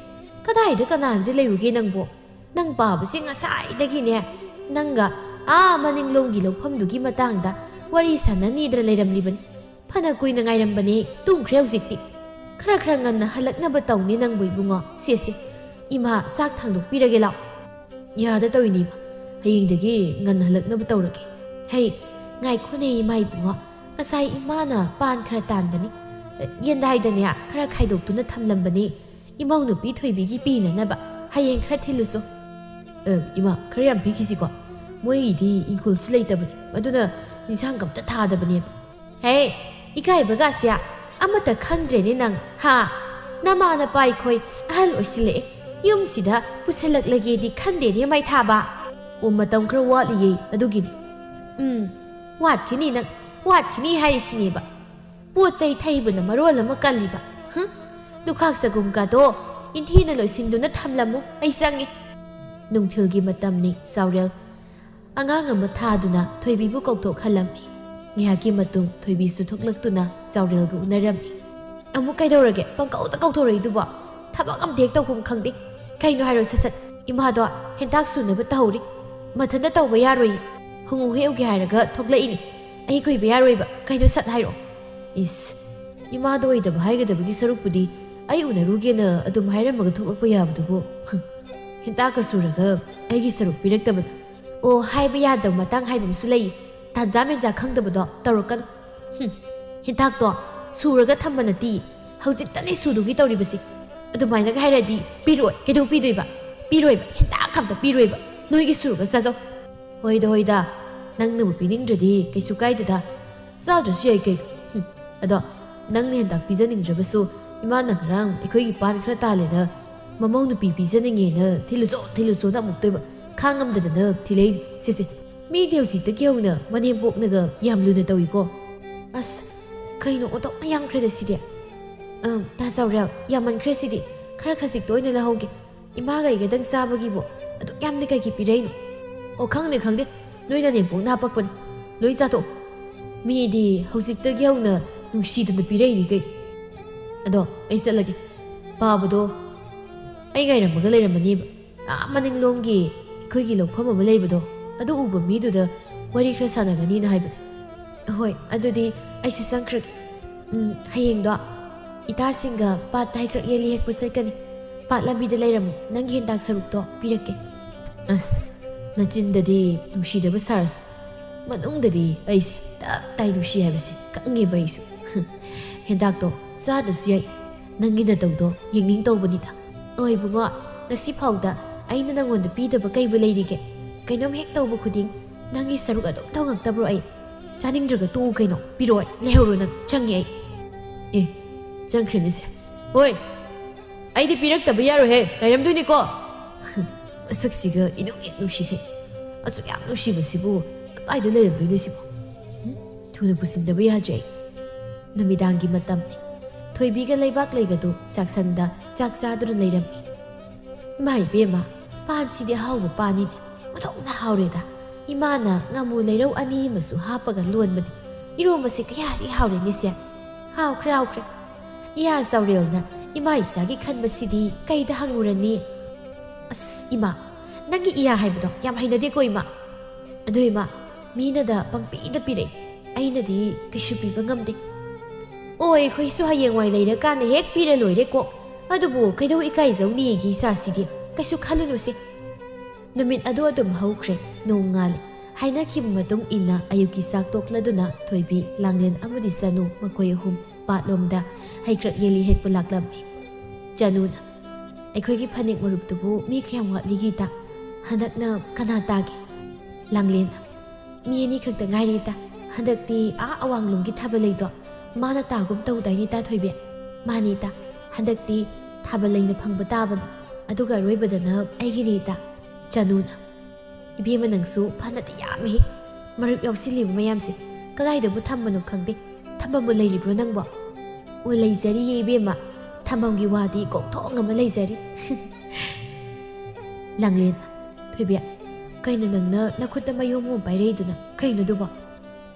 ꯀꯗꯥꯏꯗ ꯀꯅꯥꯗ ꯂꯩꯔꯨꯒꯦ ꯅꯪꯕꯣ ꯅꯪ ꯄꯥꯕꯁꯦ ꯉꯁꯥꯏꯗꯒꯤꯅꯦ ꯅꯪꯒ ꯃꯅꯤꯡꯂꯣꯝꯒꯤ ꯂꯧꯐꯝꯗꯨꯒꯤ ꯃꯇꯥꯡꯗ ꯋꯥꯔꯤ ꯁꯥꯟꯅꯅꯤꯗ꯭ꯔ ꯂꯩꯔꯝꯂꯤꯕꯅꯤ ꯐꯅ ꯀꯨꯏꯅ ꯉꯥꯏꯔꯝꯕꯅꯤ ꯇꯨꯝꯈ꯭ꯔꯦ ꯍꯧꯖꯤꯛꯇꯤ ꯈꯔ ꯉꯟꯅ ꯍꯜꯂꯛꯅꯕ ꯇꯧꯅꯤ ꯅꯪꯕꯨ ꯏꯕꯨꯡꯉꯣ ꯁꯦ ꯏꯃꯥ ꯆꯥꯛ ꯊꯥꯡꯗꯣꯛꯄꯤꯔꯒꯦ ꯂꯥꯎ ꯌꯥꯗ ꯇꯧꯏꯅꯤ ꯏꯃꯥ ꯍꯌꯦꯡꯗꯒꯤ ꯉꯟꯅ ꯍꯜꯂꯛꯅꯕ ꯇꯧꯔꯒꯦ ꯍꯩ ꯉꯥꯏꯈꯣꯅꯦ ꯏꯃꯥ ꯏꯕꯨꯡꯉꯣ ꯉꯁꯥꯏ ꯏꯃꯥꯅ ꯄꯥꯟ ꯈꯔ ꯇꯥꯟꯕꯅꯤ ꯌꯦꯟꯗꯥꯏꯗꯅꯦ ꯈꯔ ꯈꯥꯏꯗꯣꯛꯇꯨꯅ ꯊꯝꯂꯝꯕꯅꯤ ꯏꯃꯧ ꯅꯨꯄꯤ ꯊꯣꯏꯕꯤꯒꯤ ꯄꯤꯅꯅꯕ ꯍꯌꯦꯡ ꯈꯔ ꯊꯤꯜꯂꯨꯁꯣ ꯏꯃꯥ ꯈꯔ ꯌꯥꯝ ꯄꯤꯈꯤꯁꯤꯀꯣ ꯃꯣꯏꯒꯤꯗꯤ ꯏꯪꯈꯣꯜꯁꯨ ꯂꯩꯇꯕꯅꯤ ꯑꯗꯨꯅ ꯏꯟꯁꯥꯡ ꯀꯝꯇ ꯊꯥꯗꯕꯅꯦꯕ ꯍꯦ ꯏꯀꯥꯏꯕꯒꯥꯁꯦ ꯑꯃꯠꯇ ꯈꯪꯗ꯭ꯔꯦꯅꯦ ꯅꯪ ꯅꯃꯥꯅ ꯄꯥꯏꯈꯣꯏ ꯑꯍꯜ ꯑꯣꯏꯁꯤꯜꯂꯛꯑꯦ ꯌꯨꯝꯁꯤꯗ ꯄꯨꯁꯜꯂꯛꯂꯒꯦꯗꯤ ꯈꯟꯗꯦꯅꯦ ꯃꯥꯏ ꯊꯥꯕ ꯃꯇꯝ ꯈꯔ ꯋꯥꯠꯂꯤꯌꯦ ꯑꯗꯨꯒꯤꯅꯤ ꯋꯥꯠꯈꯤꯅꯤ ꯅꯪ ꯋꯥꯠꯈꯤꯅꯤ ꯍꯥꯏꯔꯤꯁꯤꯅꯦꯕ ꯄꯣꯠ ꯆꯩ ꯊꯩꯕꯅ ꯃꯔꯣꯜ ꯑꯃ ꯀꯜꯂꯤꯕ ꯂꯨꯈꯥꯛ ꯆꯒꯨꯝꯒꯗꯣ ꯏꯟꯊꯤꯅ ꯂꯣꯏꯁꯤꯟꯗꯨꯅ ꯊꯝꯂꯝꯃꯨ ꯑꯩ ꯆꯪꯉꯦ ꯅꯨꯡꯊꯤꯜꯒꯤ ꯃꯇꯝꯅꯤ ꯆꯥꯎꯔꯦꯜ ꯑꯉꯥꯡ ꯑꯃ ꯊꯥꯗꯨꯅ ꯊꯣꯏꯕꯤꯕꯨ ꯀꯧꯊꯣꯛꯍꯜꯂꯝꯃꯤ ꯉꯥꯏꯍꯥꯛꯀꯤ ꯃꯇꯨꯡ ꯊꯣꯏꯕꯤꯁꯨ ꯊꯣꯛꯂꯛꯇꯨꯅ ꯆꯥꯎꯔꯦꯜꯒ ꯎꯅꯔꯝꯃꯤ ꯑꯃꯨꯛ ꯀꯩꯗꯧꯔꯒꯦ ꯄꯪꯀꯧꯗ ꯀꯧꯊꯣꯔꯛꯏꯗꯨꯕꯣ ꯊꯕꯛ ꯑꯝꯇ ꯍꯦꯛ ꯇꯧꯐꯝ ꯈꯪꯗꯦ ꯀꯩꯅꯣ ꯍꯥꯏꯔꯣ ꯁꯠ ꯏꯃꯥꯗꯣ ꯍꯦꯟꯇꯥꯛ ꯁꯨꯅꯕ ꯇꯧꯍꯧꯔꯤ ꯃꯊꯟꯇ ꯇꯧꯕ ꯌꯥꯔꯣꯏ ꯍꯣꯡꯉꯨ ꯍꯦꯛꯎꯒꯦ ꯍꯥꯏꯔꯒ ꯊꯣꯛꯂꯛꯏꯅꯤ ꯑꯩ ꯀꯨꯏꯕ ꯌꯥꯔꯣꯏꯕ ꯀꯩꯅꯣ ꯁꯠ ꯍꯥꯏꯔꯛꯑꯣ ꯏꯁ ꯏꯃꯥꯗꯣ ꯑꯣꯏꯗꯕ ꯍꯥꯏꯒꯗꯕꯒꯤ ꯁꯔꯨꯛꯄꯨꯗꯤ ꯑꯩ ꯎꯅꯔꯨꯒꯦꯅ ꯑꯗꯨꯝ ꯍꯥꯏꯔꯝꯃꯒ ꯊꯣꯛꯂꯛꯄ ꯌꯥꯕꯗꯨꯕꯨ ꯍꯦꯟꯇꯥꯛꯀ ꯁꯨꯔꯒ ꯑꯩꯒꯤ ꯁꯔꯨꯛ ꯄꯤꯔꯛꯇꯕꯗ ꯍꯥꯏꯕ ꯌꯥꯗꯕ ꯃꯇꯥꯡ ꯍꯥꯏꯕ ꯑꯃꯁꯨ ꯂꯩ ꯇꯥꯟꯖꯥ ꯃꯦꯟꯖꯥ ꯈꯪꯗꯕꯗꯣ ꯇꯧꯔꯛꯀꯅꯨ ꯍꯦꯟꯇꯥꯛꯇꯣ ꯁꯨꯔꯒ ꯊꯝꯕ ꯅꯠꯇꯦ ꯍꯧꯖꯤꯛꯇꯅꯤ ꯁꯨꯗꯨꯒꯤ ꯇꯧꯔꯤꯕꯁꯤ ꯑꯗꯨꯃꯥꯏꯅꯒ ꯍꯥꯏꯔꯗꯤ ꯄꯤꯔꯣꯏ ꯀꯩꯗꯧ ꯄꯤꯗꯣꯏꯕ ꯄꯤꯔꯣꯏꯕ ꯍꯦꯟꯇꯥꯛ ꯑꯝꯇ ꯄꯤꯔꯣꯏꯕ ꯅꯣꯏꯒꯤ ꯁꯨꯔꯒ ꯆꯥꯖꯧ ꯍꯣꯏꯗ ꯅꯪꯅꯕꯨ ꯄꯤꯅꯤꯡꯗ꯭ꯔꯗꯤ ꯀꯩꯁꯨ ꯀꯥꯏꯗꯦꯗ ꯆꯥꯗ꯭ꯔꯁꯨ ꯌꯥꯏ ꯀꯩꯅꯣ ꯑꯗꯣ ꯅꯪꯅ ꯍꯦꯟꯇꯥꯛ ꯄꯤꯖꯅꯤꯡꯗ꯭ꯔꯕꯁꯨ ꯏꯃꯥꯅ ꯉꯔꯥꯡ ꯑꯩꯈꯣꯏꯒꯤ ꯄꯥꯟ ꯈꯔ ꯇꯥꯜꯂꯦꯅ ꯃꯃꯧ ꯅꯨꯄꯤ ꯄꯤꯖꯅꯤꯡꯉꯦꯅ ꯊꯤꯜꯂꯨꯆꯣꯅ ꯑꯃꯨꯛꯇꯣꯏꯕ ꯈꯥꯡꯉꯝꯗꯗꯅ ꯊꯤꯜꯂꯛꯏꯅꯤ ꯁꯤꯁꯦ ꯃꯤꯗꯤ ꯍꯧꯖꯤꯛꯇꯒꯤ ꯍꯧꯅ ꯃꯅꯦꯝꯄꯣꯛꯅꯒ ꯌꯥꯝ ꯂꯨꯅ ꯇꯧꯏꯀꯣ ꯑꯁ ꯀꯩꯅꯣ ꯑꯣꯟꯊꯣꯛꯅ ꯌꯥꯝꯈ꯭ꯔꯦꯗ ꯁꯤꯗꯤ ꯇꯥ ꯆꯥꯎꯔꯦꯜ ꯌꯥꯝꯃꯟꯈ꯭ꯔꯦ ꯁꯤꯗꯤ ꯈꯔ ꯈꯖꯤꯛꯇ ꯑꯣꯏꯅ ꯂꯧꯍꯧꯒꯦ ꯏꯃꯥꯒ ꯑꯩꯒꯗꯪ ꯆꯥꯕꯒꯤꯕꯨ ꯑꯗꯨꯛ ꯌꯥꯝꯅ ꯀꯩꯒꯤ ꯄꯤꯔꯛꯏꯅꯣ ꯈꯪꯗꯦ ꯅꯣꯏ ꯅꯅꯦꯝꯄꯣꯛꯅ ꯍꯥꯞꯄꯛꯄꯅꯤ ꯂꯣꯏ ꯆꯥꯊꯣꯛꯑꯣ ꯃꯤꯗꯤ ꯍꯧꯖꯤꯛꯇꯒꯤ ꯍꯧꯅ ꯅꯨꯡꯁꯤꯗꯅ ꯄꯤꯔꯛꯏꯅꯤ ꯀꯩ ꯑꯗꯣ ꯑꯩ ꯆꯠꯂꯒꯦ ꯄꯥꯕꯗꯣ ꯑꯩ ꯉꯥꯏꯔꯝꯃꯒ ꯂꯩꯔꯝꯃꯅꯦꯕ ꯃꯅꯤꯡꯂꯣꯝꯒꯤ ꯑꯩꯈꯣꯏꯒꯤ ꯂꯧꯐꯝ ꯑꯃ ꯂꯩꯕꯗꯣ ꯑꯗꯨ ꯎꯕ ꯃꯤꯗꯨꯗ ꯋꯥꯔꯤ ꯈꯔ ꯁꯥꯟꯅꯒꯅꯤꯅ ꯍꯥꯏꯕꯅꯤ ꯍꯣꯏ ꯑꯗꯨꯗꯤ ꯑꯩꯁꯨ ꯆꯪꯈ꯭ꯔꯒꯦ ꯍꯌꯦꯡꯗꯣ ꯏꯇꯥꯁꯤꯡꯒ ꯄꯥꯠꯇ ꯍꯩꯀ꯭ꯔꯛ ꯌꯦꯜꯂꯤ ꯍꯦꯛꯄ ꯆꯠꯀꯅꯤ ꯄꯥꯠ ꯂꯝꯕꯤꯗ ꯂꯩꯔꯝꯃꯨ ꯅꯪꯒꯤ ꯍꯦꯟꯇꯥꯛ ꯁꯔꯨꯛꯇꯣ ꯄꯤꯔꯛꯀꯦ ꯑꯁ ꯅꯆꯤꯟꯗꯗꯤ ꯅꯨꯡꯁꯤꯗꯕ ꯁꯥꯔꯁꯨ ꯃꯅꯨꯡꯗꯗꯤ ꯑꯩꯁꯦ ꯇꯞ ꯇꯥꯏ ꯅꯨꯡꯁꯤ ꯍꯥꯏꯕꯁꯦ ꯈꯪꯉꯦꯕ ꯑꯩꯁꯨ ꯍꯦꯟꯇꯥꯛꯇꯣ ꯆꯥꯗ꯭ꯔꯁꯨ ꯌꯥꯏ ꯅꯪꯒꯤ ꯅꯇꯧꯗꯣ ꯌꯦꯡꯅꯤꯡ ꯇꯧꯕꯅꯤꯗ ꯏꯕꯨꯡꯉꯣ ꯉꯁꯤ ꯐꯥꯎꯗ ꯑꯩꯅ ꯅꯪꯉꯣꯟꯗ ꯄꯤꯗꯕ ꯀꯩꯕꯨ ꯂꯩꯔꯤꯒꯦ ꯀꯩꯅꯣꯝ ꯍꯦꯛ ꯇꯧꯕ ꯈꯨꯗꯤꯡ ꯅꯪꯒꯤ ꯁꯔꯨꯛ ꯑꯗꯨꯝ ꯇꯧꯉꯛꯇꯕ꯭ꯔꯣ ꯑꯩ ꯆꯥꯅꯤꯡꯗ꯭ꯔꯒ ꯇꯣꯛꯎ ꯀꯩꯅꯣ ꯄꯤꯔꯣꯏ ꯂꯩꯍꯧꯔꯣ ꯅꯪ ꯆꯪꯉꯦ ꯑꯩ ꯆꯪꯈ꯭ꯔꯦꯅꯦꯁꯦ ꯍꯣꯏ ꯑꯩꯗꯤ ꯄꯤꯔꯛꯇꯕ ꯌꯥꯔꯣꯏꯍꯦ ꯂꯩꯔꯝꯗꯣꯏꯅꯤꯀꯣ ꯃꯁꯛꯁꯤꯒ ꯏꯅꯨꯡ ꯍꯦꯛ ꯅꯨꯡꯁꯤꯈꯩ ꯑꯁꯨꯛ ꯌꯥꯝ ꯅꯨꯡꯁꯤꯕꯁꯤꯕꯨ ꯀꯗꯥꯏꯗ ꯂꯩꯔꯝꯗꯣꯏꯅꯣ ꯁꯤꯕꯨ ꯊꯨꯅ ꯄꯨꯁꯤꯟꯗꯕ ꯌꯥꯗ꯭ꯔꯦ ꯅꯨꯃꯤꯗꯥꯡꯒꯤ ꯃꯇꯝꯅꯤ ꯊꯣꯏꯕꯤꯒ ꯂꯩꯕꯥꯛ ꯂꯩꯒꯗꯨ ꯆꯥꯛꯁꯪꯗ ꯆꯥꯛ ꯆꯥꯗꯨꯅ ꯂꯩꯔꯝꯃꯤ ꯏꯃꯥ ꯏꯕꯦꯝꯃ ꯄꯥꯟꯁꯤꯗꯤ ꯑꯍꯥꯎꯕ ꯄꯥꯟꯅꯤꯅꯦ ꯑꯣꯟꯊꯣꯛꯅ ꯍꯥꯎꯔꯦꯗ ꯏꯃꯥꯅ ꯉꯥꯃꯨ ꯂꯩꯔꯧ 2 ꯑꯃꯁꯨ ꯍꯥꯞꯄꯒ ꯂꯣꯟꯕꯅꯤ ꯏꯔꯣꯝꯕꯁꯦ ꯀꯌꯥꯗꯤ ꯍꯥꯎꯔꯦꯅꯦꯁꯦ ꯍꯥꯎꯈ꯭ꯔꯦ ꯏꯌꯥ ꯆꯥꯎꯔꯦꯜꯅ ꯏꯃꯥ ꯏꯆꯥꯒꯤ ꯈꯟꯕꯁꯤꯗꯤ ꯀꯩꯗ ꯍꯪꯉꯨꯔꯅꯤ ꯑꯁ ꯏꯃꯥ ꯅꯪꯒꯤ ꯏꯌꯥ ꯍꯥꯏꯕꯗꯣ ꯌꯥꯝ ꯍꯩꯅꯗꯦꯀꯣ ꯏꯃꯥ ꯑꯗꯣ ꯏꯃꯥ ꯃꯤꯅꯗ ꯄꯪꯄꯤꯗ ꯄꯤꯔꯛꯏ ꯑꯩꯅꯗꯤ ꯀꯩꯁꯨ ꯄꯤꯕ ꯉꯝꯗꯦ ꯑꯩꯈꯣꯏꯁꯨ ꯍꯌꯦꯡꯋꯥꯏ ꯂꯩꯔꯀꯥꯟꯗ ꯍꯦꯛ ꯄꯤꯔ ꯂꯣꯏꯔꯦ ꯀꯣꯛ ꯑꯗꯨꯕꯨ ꯀꯩꯗꯧ ꯏꯀꯥꯏꯖꯧꯅꯤꯒꯤ ꯏꯆꯥꯁꯤꯗꯤ ꯀꯩꯁꯨ ꯈꯜꯂꯨꯅꯨꯁꯤ ꯅꯨꯃꯤꯠ ꯑꯗꯨ ꯑꯗꯨꯝ ꯍꯧꯈ꯭ꯔꯦ ꯅꯣꯡ ꯉꯥꯜꯂꯦ ꯍꯥꯏꯅꯈꯤꯕ ꯃꯇꯨꯡ ꯏꯟꯅ ꯑꯌꯨꯛꯀꯤ ꯆꯥꯛ ꯇꯣꯛꯂꯗꯨꯅ ꯊꯣꯏꯕꯤ ꯂꯥꯡꯂꯦꯟ ꯑꯃꯗꯤ ꯆꯅꯨ ꯃꯈꯣꯏ ꯑꯍꯨꯝ ꯄꯥꯠꯂꯣꯝꯗ ꯍꯩꯀ꯭ꯔꯛ ꯌꯦꯜꯂꯤ ꯍꯦꯛꯄ ꯂꯥꯛꯂꯝꯃꯤ ꯆꯅꯨꯅ ꯑꯩꯈꯣꯏꯒꯤ ꯐꯅꯦꯛ ꯃꯔꯨꯞꯇꯨꯕꯨ ꯃꯤ ꯀꯌꯥꯝ ꯋꯥꯠꯂꯤꯒꯦ ꯍꯟꯗꯛꯅ ꯀꯅꯥ ꯇꯥꯒꯦ ꯂꯥꯡꯂꯦꯟꯅ ꯃꯤ 2 ꯈꯛꯇ ꯉꯥꯏꯔꯦ ꯍꯟꯗꯛꯇꯤ ꯑꯋꯥꯡꯂꯣꯝꯒꯤ ꯊꯥꯕꯜꯂꯩꯗꯣ ꯃꯥꯅ ꯇꯥꯒꯨꯝ ꯇꯧꯗꯥꯏꯅꯦ ꯊꯣꯏꯕꯤ ꯃꯥꯅꯤ ꯍꯟꯗꯛꯇꯤ ꯊꯥꯕꯜꯂꯩꯅ ꯐꯪꯕ ꯇꯥꯕꯅꯤ ꯑꯗꯨꯒ ꯑꯔꯣꯏꯕꯗꯅ ꯑꯩꯒꯤꯅꯤ ꯆꯅꯨꯅ ꯏꯕꯦꯝꯃ ꯅꯪꯁꯨ ꯐꯅꯗꯤ ꯌꯥꯝꯃꯤ ꯃꯔꯨꯞ ꯌꯥꯎꯁꯤꯜꯂꯤꯕ ꯃꯌꯥꯝꯁꯦ ꯀꯗꯥꯏꯗꯕꯨ ꯊꯝꯕꯅꯣ ꯈꯪꯗꯦ ꯊꯝꯕꯝꯕꯨ ꯂꯩꯔꯤꯕ꯭ꯔꯣ ꯅꯪꯕꯣ ꯂꯩꯖꯔꯤꯌꯦ ꯏꯕꯦꯝꯃ ꯊꯝꯕꯝꯒꯤ ꯋꯥꯗꯤ ꯀꯣꯛꯊꯣꯡ ꯑꯃ ꯂꯩꯖꯔꯤ ꯂꯥꯡꯂꯦꯟ ꯊꯣꯏꯕꯤ ꯀꯩꯅꯣ ꯅꯪꯅ ꯅꯈꯨꯠꯇ ꯃꯌꯣꯝ ꯑꯃ ꯄꯥꯏꯔꯛꯏꯗꯨꯅ ꯀꯩꯅꯣꯗꯨꯕꯣ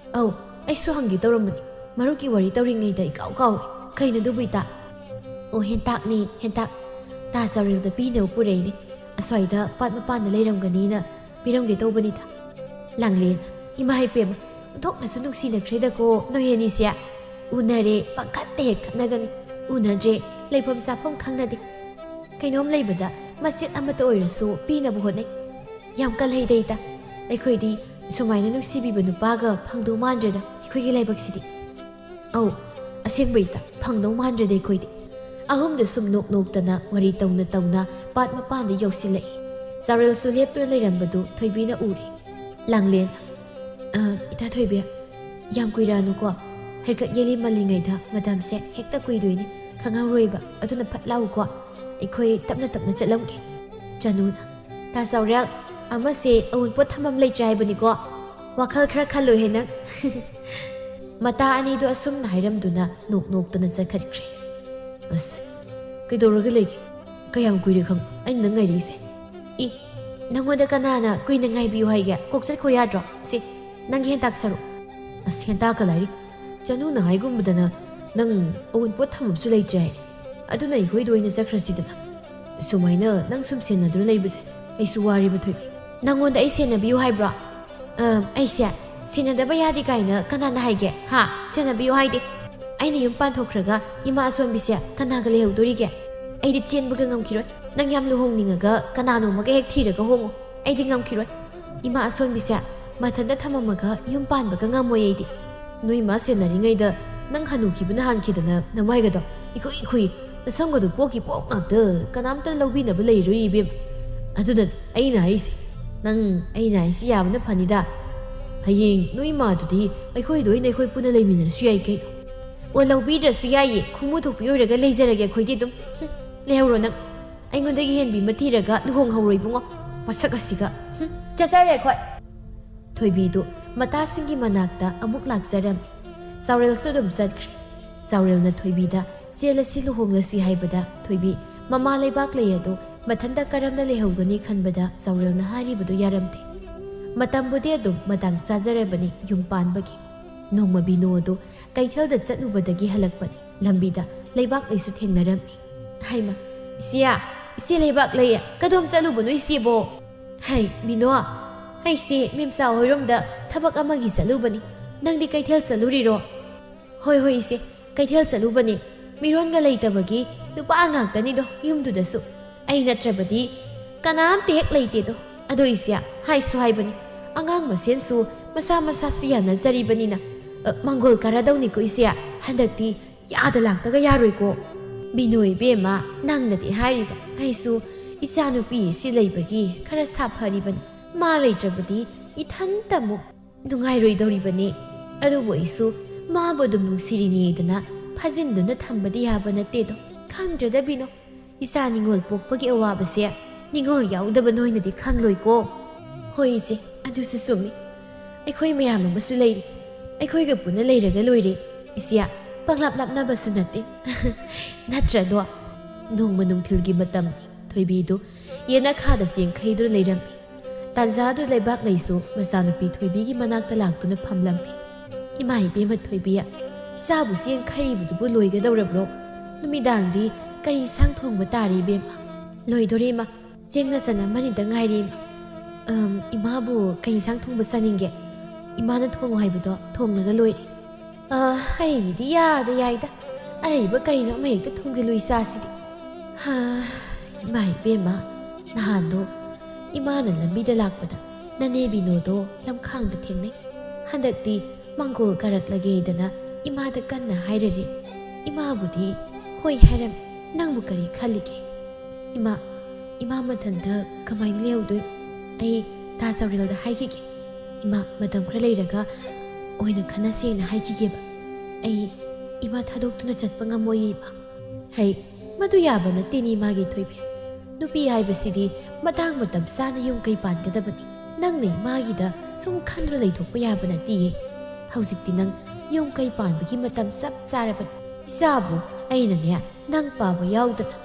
ꯑꯩꯁꯨ ꯍꯪꯒꯦ ꯇꯧꯔꯝꯕꯅꯤ ꯃꯔꯨꯞꯀꯤ ꯋꯥꯔꯤ ꯇꯧꯔꯤꯉꯩꯗ ꯏꯀꯥꯎ ꯀꯥꯎꯋꯦ ꯀꯩꯅꯣꯗꯨꯕꯨ ꯍꯦꯟꯇꯥꯛꯅꯤ ꯇꯥ ꯆꯥꯎꯔꯦꯜꯗ ꯄꯤꯅꯕ ꯄꯨꯔꯛꯏꯅꯤ ꯑꯁ꯭ꯋꯥꯏꯗ ꯄꯥꯠ ꯃꯄꯥꯟꯗ ꯂꯩꯔꯝꯒꯅꯤꯅ ꯄꯤꯔꯝꯒꯦ ꯇꯧꯕꯅꯤꯗ ꯂꯥꯡꯂꯦꯟ ꯏꯃꯥ ꯏꯄꯦꯝꯃ ꯊꯣꯛꯅꯁꯨ ꯅꯨꯡꯁꯤꯅꯈ꯭ꯔꯦꯗꯀꯣ ꯅꯣꯏ ꯑꯅꯤꯁꯦ ꯎꯅꯔꯦ ꯄꯪꯈꯠꯇ ꯍꯦꯛ ꯈꯠꯅꯒꯅꯤ ꯎꯅꯗ꯭ꯔꯦ ꯂꯩꯐꯝ ꯆꯥꯐꯝ ꯈꯪꯅꯗꯦ ꯀꯩꯅꯣꯝ ꯂꯩꯕꯗ ꯃꯆꯦꯠ ꯑꯃꯠꯇ ꯑꯣꯏꯔꯁꯨ ꯄꯤꯅꯕ ꯍꯣꯠꯅꯩ ꯌꯥꯝ ꯀꯜꯍꯩꯗꯩꯗ ꯑꯩꯈꯣꯏꯗꯤ ꯁꯨꯃꯥꯏꯅ ꯅꯨꯡꯁꯤꯕꯤꯕ ꯅꯨꯄꯥꯒ ꯐꯪꯗꯧ ꯃꯥꯟꯗ꯭ꯔꯦꯗ ꯑꯩꯈꯣꯏꯒꯤ ꯂꯥꯏꯕꯛꯁꯤꯗꯤ ꯑꯧ ꯑꯁꯦꯡꯕꯩꯗ ꯐꯪꯗꯧ ꯃꯥꯟꯗ꯭ꯔꯦꯗ ꯑꯩꯈꯣꯏꯗꯤ ꯑꯍꯨꯝꯗ ꯁꯨꯝ ꯅꯣꯛꯇꯅ ꯋꯥꯔꯤ ꯇꯧꯅ ꯇꯧꯅ ꯄꯥꯠ ꯃꯄꯥꯟꯗ ꯌꯧꯁꯤꯜꯂꯛꯏ ꯆꯥꯎꯔꯦꯜꯁꯨ ꯂꯦꯞꯇꯨꯅ ꯂꯩꯔꯝꯕꯗꯨ ꯊꯣꯏꯕꯤꯅ ꯎꯔꯦ ꯂꯥꯡꯂꯦꯟ ꯏꯇꯥ ꯊꯣꯏꯕꯤ ꯌꯥꯝ ꯀꯨꯏꯔꯛꯑꯅꯨꯀꯣ ꯍꯩꯀꯠ ꯌꯦꯂꯤ ꯃꯜꯂꯤꯉꯩꯗ ꯃꯇꯝꯁꯦ ꯍꯦꯛꯇ ꯀꯨꯏꯗꯣꯏꯅꯤ ꯈꯪꯍꯧꯔꯣꯏꯕ ꯑꯗꯨꯅ ꯐꯠ ꯂꯥꯎꯀꯣ ꯑꯩꯈꯣꯏ ꯇꯞꯅ ꯇꯞꯅ ꯆꯠꯂꯝꯒꯦ ꯆꯅꯨꯅ ꯇꯥ ꯆꯥꯎꯔꯦꯜ ꯑꯃꯁꯦ ꯑꯎꯟꯄꯣꯠ ꯊꯝꯐꯝ ꯂꯩꯇ꯭ꯔꯦ ꯍꯥꯏꯕꯅꯤꯀꯣ ꯋꯥꯈꯜ ꯈꯔ ꯈꯜꯂꯨꯍꯦ ꯅꯪ ꯃꯇꯥ ꯑꯅꯤꯗꯨ ꯑꯁꯨꯝꯅ ꯍꯥꯏꯔꯝꯗꯨꯅ ꯅꯣꯛꯇꯨꯅ ꯆꯠꯈꯠꯈ꯭ꯔꯦ ꯑꯁ ꯀꯩꯗꯧꯔꯒ ꯂꯩꯒꯦ ꯀꯌꯥꯝ ꯀꯨꯏꯔꯦ ꯈꯪ ꯑꯩꯅ ꯅꯪ ꯉꯥꯏꯔꯤꯁꯦ ꯏ ꯅꯪꯉꯣꯟꯗ ꯀꯅꯥꯅ ꯀꯨꯏꯅ ꯉꯥꯏꯕꯤꯌꯨ ꯍꯥꯏꯒꯦ ꯀꯣꯛ ꯆꯠꯈꯣ ꯌꯥꯗ꯭ꯔꯣ ꯁꯤ ꯅꯪꯒꯤ ꯍꯦꯟꯇꯥꯛ ꯁꯔꯨꯛ ꯑꯁ ꯍꯦꯟꯇꯥꯛꯀ ꯂꯥꯏꯔꯤ ꯆꯅꯨꯅ ꯍꯥꯏꯒꯨꯝꯕꯗꯅ ꯅꯪ ꯑꯎꯟꯄꯣꯠ ꯊꯝꯐꯝꯁꯨ ꯂꯩꯇ꯭ꯔꯦ ꯍꯥꯏ ꯑꯗꯨꯅ ꯑꯩꯈꯣꯏꯗ ꯑꯣꯏꯅ ꯆꯠꯈ꯭ꯔꯁꯤꯗꯅ ꯁꯨꯃꯥꯏꯅ ꯅꯪ ꯁꯨꯝ ꯁꯦꯟꯅꯗꯨꯅ ꯂꯩꯕꯁꯦ ꯑꯩꯁꯨ ꯋꯥꯔꯤꯕ ꯊꯣꯏꯕꯤ ꯅꯪꯉꯣꯟꯗ ꯑꯩ ꯁꯦꯟꯅꯕꯤꯌꯨ ꯍꯥꯏꯕ꯭ꯔꯣ ꯑꯩꯁꯦ ꯁꯦꯟꯅꯗꯕ ꯌꯥꯗꯦ ꯀꯥꯏꯅ ꯀꯅꯥꯅ ꯍꯥꯏꯒꯦ ꯍꯥ ꯁꯦꯟꯅꯕꯤꯌꯨ ꯍꯥꯏꯗꯦ ꯑꯩꯅ ꯌꯨꯝ ꯄꯥꯟꯊꯣꯛꯈ꯭ꯔꯒ ꯏꯃꯥ ꯑꯁꯣꯟꯕꯤꯁꯦ ꯀꯅꯥꯒ ꯂꯩꯍꯧꯗꯣꯔꯤꯒꯦ ꯑꯩꯗꯤ ꯆꯦꯟꯕꯒ ꯉꯝꯈꯤꯔꯣꯏ ꯅꯪ ꯌꯥꯝ ꯂꯨꯍꯣꯡꯅꯤꯡꯉꯒ ꯀꯅꯥꯅꯣꯃꯒ ꯍꯦꯛ ꯊꯤꯔꯒ ꯍꯣꯡꯉꯣ ꯑꯩꯗꯤ ꯉꯝꯈꯤꯔꯣꯏ ꯏꯃꯥ ꯑꯁꯣꯟꯕꯤꯁꯦ ꯃꯊꯟꯇ ꯊꯝꯃꯝꯃꯒ ꯌꯨꯝ ꯄꯥꯟꯕꯒ ꯉꯝꯃꯣꯏ ꯑꯩꯗꯤ ꯅꯣꯏ ꯏꯃꯥ ꯁꯦꯟꯅꯔꯤꯉꯩꯗ ꯅꯪ ꯍꯅꯨꯈꯤꯕꯅ ꯍꯥꯟꯈꯤꯗꯅ ꯅꯃꯥꯏꯒꯗꯣ ꯏꯈꯨꯏ ꯅꯁꯝꯒꯗꯣ ꯄꯣꯛꯀꯤ ꯄꯣꯛ ꯉꯥꯛꯇ ꯀꯅꯥꯝꯇ ꯂꯧꯕꯤꯅꯕ ꯂꯩꯔꯣꯏ ꯏꯕꯦꯝ ꯑꯗꯨꯅ ꯑꯩꯅ ꯍꯥꯏꯔꯤꯁꯦ ꯅꯪ ꯑꯩꯅ ꯍꯥꯏꯁꯤ ꯌꯥꯕꯅ ꯐꯅꯤꯗ ꯍꯌꯦꯡ ꯅꯣꯏ ꯏꯃꯥꯗꯨꯗꯤ ꯑꯩꯈꯣꯏꯗ ꯑꯣꯏꯅ ꯑꯩꯈꯣꯏ ꯄꯨꯟꯅ ꯂꯩꯃꯤꯟꯅꯔꯁꯨ ꯌꯥꯏ ꯀꯩꯅꯣ ꯑꯣ ꯂꯧꯕꯤꯗ꯭ꯔꯁꯨ ꯌꯥꯏꯌꯦ ꯈꯨꯃꯨ ꯊꯣꯛꯄꯤ ꯑꯣꯏꯔꯒ ꯂꯩꯖꯔꯒꯦ ꯑꯩꯈꯣꯏꯗꯤ ꯑꯗꯨꯝ ꯂꯩꯍꯧꯔꯣ ꯅꯪ ꯑꯩꯉꯣꯟꯗꯒꯤ ꯍꯦꯟꯕꯤ ꯑꯃ ꯊꯤꯔꯒ ꯂꯨꯍꯣꯡꯍꯧꯔꯣ ꯏꯕꯨꯡꯉꯣ ꯃꯁꯛ ꯑꯁꯤꯒ ꯆꯠꯆꯔꯦ ꯑꯩꯈꯣꯏ ꯊꯣꯏꯕꯤꯗꯨ ꯃꯇꯥꯁꯤꯡꯒꯤ ꯃꯅꯥꯛꯇ ꯑꯃꯨꯛ ꯂꯥꯛꯆꯔꯝꯃꯤ ꯆꯥꯎꯔꯦꯜꯁꯨ ꯑꯗꯨꯝ ꯆꯠꯈ꯭ꯔꯦ ꯆꯥꯎꯔꯦꯜꯅ ꯊꯣꯏꯕꯤꯗ ꯆꯦꯜꯂꯁꯤ ꯂꯨꯍꯣꯡꯂꯁꯤ ꯍꯥꯏꯕꯗ ꯊꯣꯏꯕꯤ ꯃꯃꯥ ꯂꯩꯕꯥꯛ ꯂꯩ ꯑꯗꯣ ꯃꯊꯟꯇ ꯀꯔꯝꯅ ꯂꯩꯍꯧꯒꯅꯤ ꯈꯟꯕꯗ ꯆꯥꯎꯔꯦꯜꯅ ꯍꯥꯏꯔꯤꯕꯗꯨ ꯌꯥꯔꯝꯗꯦ ꯃꯇꯝꯕꯨꯗꯤ ꯑꯗꯨꯝ ꯃꯇꯥꯡ ꯆꯥꯖꯔꯕꯅꯤ ꯌꯨꯝ ꯄꯥꯟꯕꯒꯤ ꯅꯣꯡꯃ ꯕꯤꯅꯣ ꯑꯗꯨ ꯀꯩꯊꯦꯜꯗ ꯆꯠꯂꯨꯕꯗꯒꯤ ꯍꯜꯂꯛꯄꯅꯤ ꯂꯝꯕꯤꯗ ꯂꯩꯕꯥꯛ ꯂꯩꯁꯨ ꯊꯦꯡꯅꯔꯝꯃꯤ ꯍꯩꯃ ꯏꯆꯦ ꯂꯩꯕꯥꯛ ꯂꯩꯌꯦ ꯀꯗꯣꯝ ꯆꯠꯂꯨꯕꯅꯣ ꯏꯆꯦꯕꯣ ꯍꯩ ꯕꯤꯅꯣ ꯑꯩꯁꯦ ꯃꯦꯝꯆꯥ ꯍꯣꯏꯔꯣꯝꯗ ꯊꯕꯛ ꯑꯃꯒꯤ ꯆꯠꯂꯨꯕꯅꯤ ꯅꯪꯗꯤ ꯀꯩꯊꯦꯜ ꯆꯠꯂꯨꯔꯤꯔꯣ ꯍꯣꯏ ꯏꯆꯦ ꯀꯩꯊꯦꯜ ꯆꯠꯂꯨꯕꯅꯤ ꯃꯤꯔꯣꯟꯒ ꯂꯩꯇꯕꯒꯤ ꯅꯨꯄꯥ ꯉꯥꯛꯇꯅꯤꯗꯣ ꯌꯨꯝꯗꯨꯗꯁꯨ ꯑꯩ ꯅꯠꯇ꯭ꯔꯕꯗꯤ ꯀꯅꯥꯝꯇ ꯍꯦꯛ ꯂꯩꯇꯦꯗꯣ ꯑꯗꯣ ꯏꯆꯦ ꯍꯥꯏꯁꯨ ꯍꯥꯏꯕꯅꯤ ꯑꯉꯥꯡ ꯃꯁꯦꯟꯁꯨ ꯃꯁꯥꯁꯨ ꯌꯥꯅꯖꯔꯤꯕꯅꯤꯅ ꯃꯪꯒꯣꯜ ꯀꯥꯔꯗꯧꯅꯤꯀꯣ ꯏꯆꯦ ꯍꯟꯗꯛꯇꯤ ꯌꯥꯗ ꯂꯥꯛꯇꯒ ꯌꯥꯔꯣꯏꯀꯣ ꯕꯤꯅꯣ ꯏꯕꯦꯝꯃ ꯅꯪꯅꯗꯤ ꯍꯥꯏꯔꯤꯕ ꯑꯩꯁꯨ ꯏꯆꯥꯅꯨꯄꯤ ꯁꯤ ꯂꯩꯕꯒꯤ ꯈꯔ ꯁꯥꯐꯔꯤꯕꯅꯤ ꯃꯥ ꯂꯩꯇ꯭ꯔꯕꯗꯤ ꯏꯊꯟꯇꯃꯨꯛ ꯅꯨꯡꯉꯥꯏꯔꯣꯏꯗꯧꯔꯤꯕꯅꯤ ꯑꯗꯨꯕꯨ ꯑꯩꯁꯨ ꯃꯥꯕꯨ ꯑꯗꯨꯝ ꯅꯨꯡꯁꯤꯔꯤꯅꯦꯗꯅ ꯐꯥꯖꯤꯟꯗꯨꯅ ꯊꯝꯕꯗꯤ ꯌꯥꯕ ꯅꯠꯇꯦꯗꯣ ꯈꯪꯗ꯭ꯔꯗ ꯕꯤꯅꯣ ꯏꯆꯥ ꯅꯤꯡꯉꯣꯜ ꯄꯣꯛꯄꯒꯤ ꯑꯋꯥꯕꯁꯦ ꯅꯤꯡꯉꯣꯜ ꯌꯥꯎꯗꯕ ꯅꯣꯏꯅꯗꯤ ꯈꯪꯂꯣꯏꯀꯣ ꯍꯣꯏ ꯏꯆꯦ ꯑꯗꯨꯁꯨ ꯆꯨꯝꯃꯤ ꯑꯩꯈꯣꯏ ꯃꯌꯥꯝ ꯑꯃꯁꯨ ꯂꯩꯔꯤ ꯑꯩꯈꯣꯏꯒ ꯄꯨꯟꯅ ꯂꯩꯔꯒ ꯂꯣꯏꯔꯦ ꯏꯆꯦ ꯄꯪꯂꯥꯞ ꯂꯥꯞꯅꯕꯁꯨ ꯅꯠꯇꯦ ꯅꯠꯇ꯭ꯔꯗꯣ ꯅꯣꯡꯃ ꯅꯨꯡꯊꯤꯜꯒꯤ ꯃꯇꯝꯅꯤ ꯊꯣꯏꯕꯤꯗꯨ ꯌꯦꯅꯈꯥꯗ ꯆꯦꯡꯈꯩꯗꯨꯅ ꯂꯩꯔꯝꯃꯤ ꯇꯥꯟꯖꯥꯗꯨ ꯂꯩꯕꯥꯛ ꯂꯩꯁꯨ ꯃꯆꯥꯅꯨꯄꯤ ꯊꯣꯏꯕꯤꯒꯤ ꯃꯅꯥꯛꯇ ꯂꯥꯛꯇꯨꯅ ꯐꯝꯂꯝꯃꯤ ꯏꯃꯥ ꯏꯕꯦꯝꯃ ꯊꯣꯏꯕꯤ ꯏꯆꯥꯕꯨ ꯆꯦꯡ ꯈꯩꯔꯤꯕꯗꯨꯕꯨ ꯂꯣꯏꯒꯗꯧꯔꯕ꯭ꯔꯣ ꯅꯨꯃꯤꯗꯥꯡꯗꯤ ꯀꯔꯤ ꯏꯟꯁꯥꯡ ꯊꯣꯡꯕ ꯇꯥꯔꯤ ꯏꯕꯦꯝꯃ ꯂꯣꯏꯗꯣꯔꯦ ꯏꯃꯥ ꯆꯦꯡ ꯅꯆꯟ ꯑꯃꯅꯤꯗ ꯉꯥꯏꯔꯤ ꯏꯃꯥꯕꯨ ꯀꯩ ꯏꯟꯁꯥꯡ ꯊꯣꯡꯕ ꯆꯥꯅꯤꯡꯒꯦ ꯏꯃꯥꯅ ꯊꯣꯡꯉꯨ ꯍꯥꯏꯕꯗꯣ ꯊꯣꯡꯂꯒ ꯂꯣꯏꯔꯦ ꯑꯩꯒꯤꯗꯤ ꯌꯥꯏꯗ ꯑꯔꯩꯕ ꯀꯔꯤꯅꯣ ꯑꯃ ꯍꯦꯛꯇ ꯊꯣꯡꯖꯤꯜꯂꯨ ꯏꯆꯥꯁꯤꯗꯤ ꯏꯃꯥ ꯏꯕꯦꯝꯃ ꯅꯍꯥꯟꯗꯣ ꯏꯃꯥꯅ ꯂꯝꯕꯤꯗ ꯂꯥꯛꯄꯗ ꯅꯅꯦ ꯕꯤꯅꯣꯗꯣ ꯂꯝꯈꯥꯡꯗ ꯊꯦꯡꯅꯩ ꯍꯟꯗꯛꯇꯤ ꯃꯪꯒꯣꯜ ꯀꯥꯔꯛꯂꯒꯦꯗꯅ ꯏꯃꯥꯗ ꯀꯟꯅ ꯍꯥꯏꯔꯔꯦ ꯏꯃꯥꯕꯨꯗꯤ ꯍꯣꯏ ꯍꯥꯏꯔꯝꯃꯤ ꯅꯪꯕꯨ ꯀꯔꯤ ꯈꯜꯂꯤꯒꯦ ꯏꯃꯥ ꯃꯊꯟꯇ ꯀꯃꯥꯏꯅ ꯂꯩꯍꯧꯗꯣꯏꯅꯣ ꯑꯩ ꯇꯥ ꯆꯥꯎꯔꯦꯜꯗ ꯍꯥꯏꯈꯤꯒꯦ ꯏꯃꯥ ꯃꯇꯝ ꯈꯔ ꯂꯩꯔꯒ ꯑꯣꯏꯅ ꯈꯟꯅꯁꯦꯅ ꯍꯥꯏꯈꯤꯒꯦꯕ ꯑꯩ ꯏꯃꯥ ꯊꯥꯗꯣꯛꯇꯨꯅ ꯆꯠꯄ ꯉꯝꯃꯣꯏ ꯏꯃꯥ ꯍꯩ ꯃꯗꯨ ꯌꯥꯕ ꯅꯠꯇꯦꯅꯤ ꯏꯃꯥꯒꯤ ꯊꯣꯏꯕꯤ ꯅꯨꯄꯤ ꯍꯥꯏꯕꯁꯤꯗꯤ ꯃꯇꯥꯡ ꯃꯇꯝ ꯆꯥꯅ ꯌꯨꯝ ꯀꯩ ꯄꯥꯟꯒꯗꯕꯅꯤ ꯅꯪꯅ ꯏꯃꯥꯒꯤꯗ ꯁꯨꯝ ꯈꯟꯗꯨꯅ ꯂꯩꯊꯣꯛꯄ ꯌꯥꯕ ꯅꯠꯇꯦꯌꯦ ꯍꯧꯖꯤꯛꯇꯤ ꯅꯪ ꯌꯨꯝ ꯀꯩ ꯄꯥꯟꯕꯒꯤ ꯃꯇꯝ ꯆꯞ ꯆꯥꯔꯕꯅꯤ ꯏꯆꯥꯕꯨ ꯑꯩꯅꯅꯦ ꯅꯪ ꯄꯥꯕ ꯌꯥꯎꯗꯅ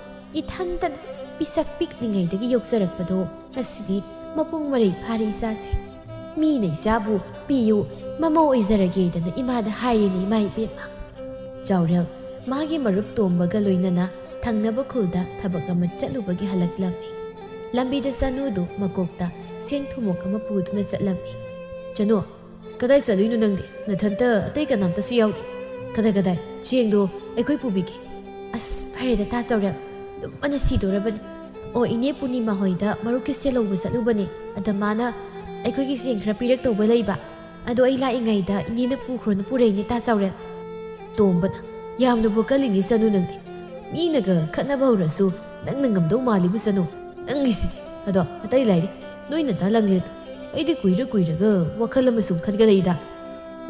ꯏꯊꯟꯇꯅ ꯄꯤꯁꯛ ꯄꯤꯛꯂꯤꯉꯩꯗꯒꯤ ꯌꯣꯛꯆꯔꯛꯄꯗꯣ ꯉꯁꯤꯗꯤ ꯃꯄꯨꯡ ꯃꯔꯩ ꯐꯥꯔꯦ ꯏꯆꯥꯁꯦ ꯃꯤꯅ ꯏꯆꯥꯕꯨ ꯄꯤꯌꯨ ꯃꯃꯧ ꯑꯣꯏꯖꯔꯒꯦꯗꯅ ꯏꯃꯥꯗ ꯍꯥꯏꯔꯤꯅꯤ ꯏꯃꯥ ꯏꯕꯦꯝꯃ ꯆꯥꯎꯔꯦꯜ ꯃꯥꯒꯤ ꯃꯔꯨꯞ ꯇꯣꯝꯕꯒ ꯂꯣꯏꯅꯅ ꯊꯪꯅꯕ ꯈꯨꯜꯗ ꯊꯕꯛ ꯑꯃ ꯆꯠꯂꯨꯕꯒꯤ ꯍꯜꯂꯛꯂꯝꯃꯤ ꯂꯝꯕꯤꯗ ꯆꯅꯨꯗꯨ ꯃꯀꯣꯛꯇ เสียงทุมกมาปูดุนจัดลำอีจันโนก็ได้จะลุยนุนังดินาทันเตอร์ได้กันนำตะสุยาวดิก็ได้เชียงดูไอ้คุยปูบิกอัสพายเดตาเจ้าเรื่องมันสีดูระบันโอ้อินเน่ปุณีมาหอยดามารุกิเซลบุษลุบันนี่อัตมานะไอ้คุยกิเสียงครับปีเล็กตัวไปเลยบะอันโดไอ้ลายไงดาอินเน่นับปูครนปูเรนี่ตาเจ้าเรื่องตัวมันยามนับบุกลินิสนุนังดิมีนักขันนับเอาระสูนั่งกำดูมาลิบุษนุนั่งลิสิอะดอกอัตไอ้ไรดิน้อยนั่นตาลังเลนไอ้เด็กคุยเรื่องก็ว่าขันละมาสุ่มขันกันเลยดา